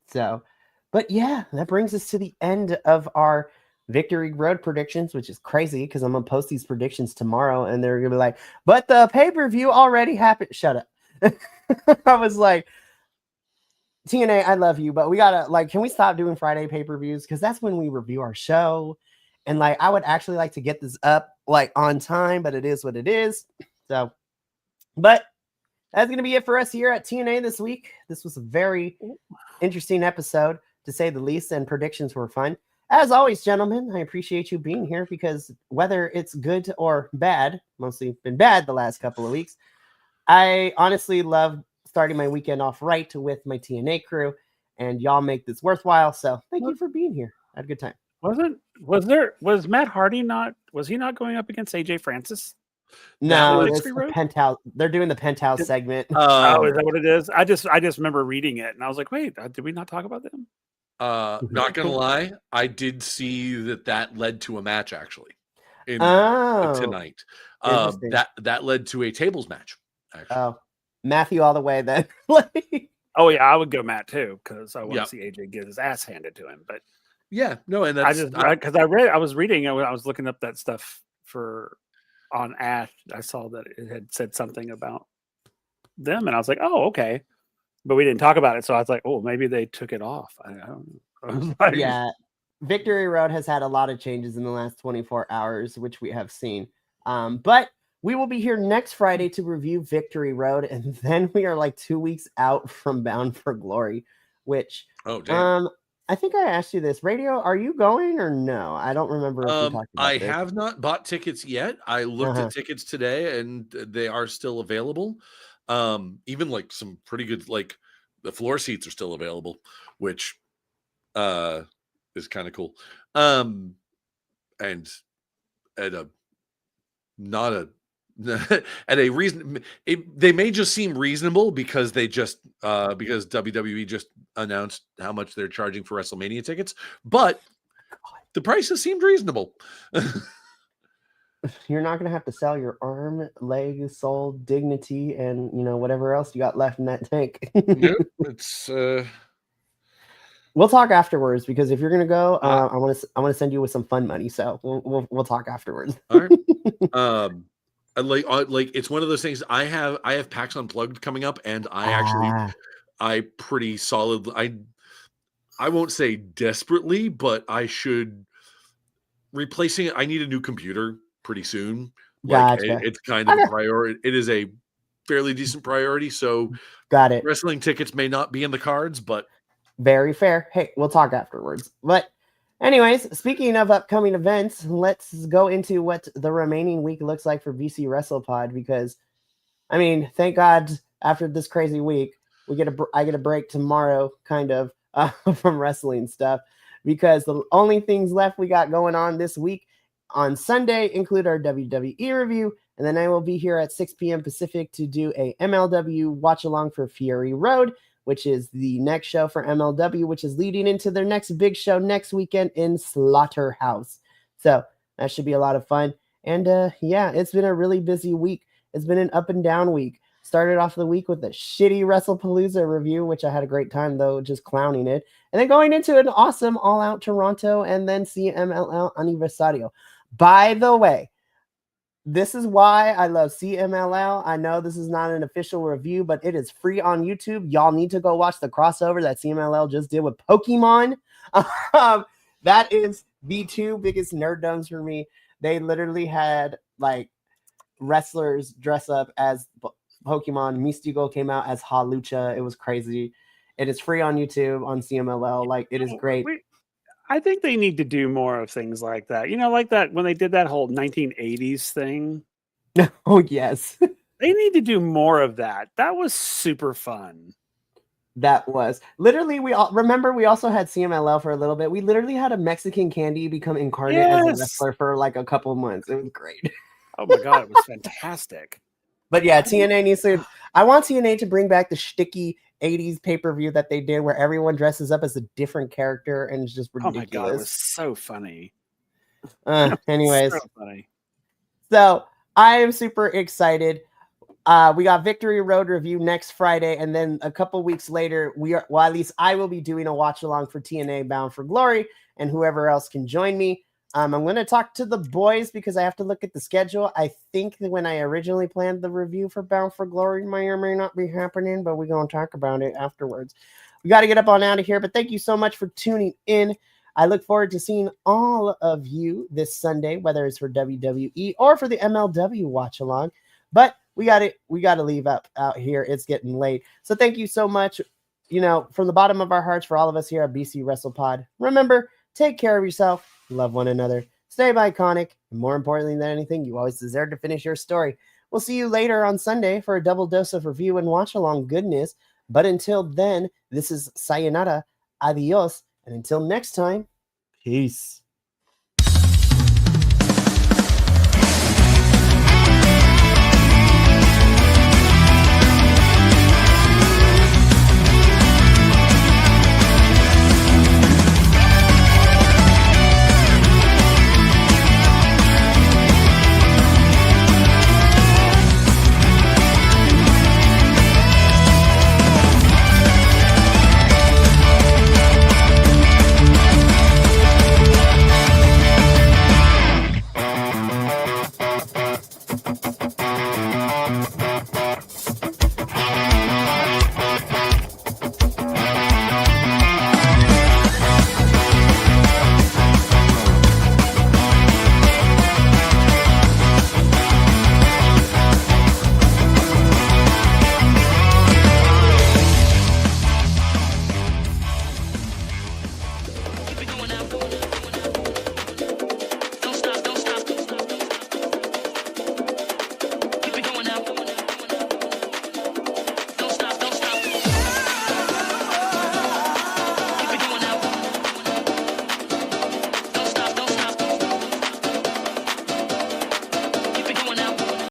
So, but yeah, that brings us to the end of our Victory Road predictions, which is crazy because I'm going to post these predictions tomorrow and they're going to be like, but the pay-per-view already happened. Shut up. I was like, TNA, I love you, but we got to can we stop doing Friday pay-per-views? Because that's when we review our show. And I would actually like to get this up on time, but it is what it is. So, but that's going to be it for us here at TNA this week. This was a very interesting episode, to say the least, and predictions were fun. As always, gentlemen, I appreciate you being here, because whether it's good or bad, mostly been bad the last couple of weeks, I honestly love starting my weekend off right with my TNA crew, and y'all make this worthwhile. So thank you for being here. I had a good time. Was Matt Hardy was he not going up against AJ Francis? No, it's the Penthouse. They're doing the Penthouse segment. Is that what it is? I just remember reading it and I was like, wait, did we not talk about them? Not gonna lie, I did see that led to a match actually tonight. That led to a tables match. Actually. Oh, Matthew all the way then. Oh yeah, I would go Matt too, because I want to see AJ get his ass handed to him. But yeah, no, and that's I was reading, I was looking up that stuff on Ash. I saw that it had said something about them, and I was like, oh, okay. But we didn't talk about it, so I was like, oh, maybe they took it off. I don't know. Yeah, Victory Road has had a lot of changes in the last 24 hours, which we have seen. But we will be here next Friday to review Victory Road, and then we are 2 weeks out from Bound for Glory, which I think I asked you this. Radio, are you going or no? I don't remember if we talked about this. have not bought tickets yet. I looked at tickets today, and they are still available. Even some pretty good, the floor seats are still available, which is kind of cool. And at a reason, they may just seem reasonable because because WWE just announced how much they're charging for WrestleMania tickets, but the prices seemed reasonable. You're not going to have to sell your arm, leg, soul, dignity, and whatever else you got left in that tank. Yep, it's We'll talk afterwards because if you're gonna go, Uh, I want to send you with some fun money. So we'll talk afterwards. All right. Like it's one of those things. I have PAX Unplugged coming up, and I pretty solid. I won't say desperately, but I should replacing it. I need a new computer pretty soon. Like Gotcha. it's kind of Okay. a priority. It is a fairly decent priority. So Got it. wrestling tickets may not be in the cards, but Very fair. Hey, we'll talk afterwards. But anyways, speaking of upcoming events, let's go into what the remaining week looks like for BC WrestlePod because I mean, thank God after this crazy week, I get a break tomorrow kind of from wrestling stuff because the only things left we got going on this week on Sunday include our WWE review and then I will be here at 6 p.m. Pacific to do a MLW watch along for Fury Road, which is the next show for MLW, which is leading into their next big show next weekend in Slaughterhouse. So that should be a lot of fun. And yeah, it's been a really busy week. It's been an up and down week. Started off the week with a shitty WrestlePalooza review, which I had a great time though, just clowning it. And then going into an awesome All Out Toronto and then CMLL Aniversario. By the way, this is why I love CMLL. I know this is not an official review, but it is free on YouTube. Y'all need to go watch the crossover that CMLL just did with Pokemon. That is the two biggest nerddoms for me. They literally had like wrestlers dress up as Pokemon. Mystico came out as Halucha. It was crazy. It is free on YouTube on CMLL. Like it is great. I think they need to do more of things like that. You know, like that when they did that whole 1980s thing. Oh, yes. They need to do more of that. That was super fun. That was literally we also had CMLL for a little bit. We literally had a Mexican candy become incarnate as a wrestler for like a couple months. It was great. Oh my god, it was fantastic. But yeah, TNA needs to. I want TNA to bring back the shticky 80s pay-per-view that they did where everyone dresses up as a different character and it's just ridiculous. Oh my god, it was so funny. Anyways. So funny. So I am super excited. We got Victory Road review next Friday, and then a couple weeks later, at least I will be doing a watch along for TNA Bound for Glory, and whoever else can join me. I'm going to talk to the boys because I have to look at the schedule. I think that when I originally planned the review for Bound for Glory may or may not be happening, but we're going to talk about it afterwards. We got to get up on out of here, but thank you so much for tuning in. I look forward to seeing all of you this Sunday, whether it's for WWE or for the MLW watch along. But we got to leave out here. It's getting late. So thank you so much, from the bottom of our hearts for all of us here at BC WrestlePod. Remember, take care of yourself, love one another, stay iconic, and more importantly than anything, you always deserve to finish your story. We'll see you later on Sunday for a double dose of review and watch along goodness. But until then, this is sayonara, adios, and until next time, peace.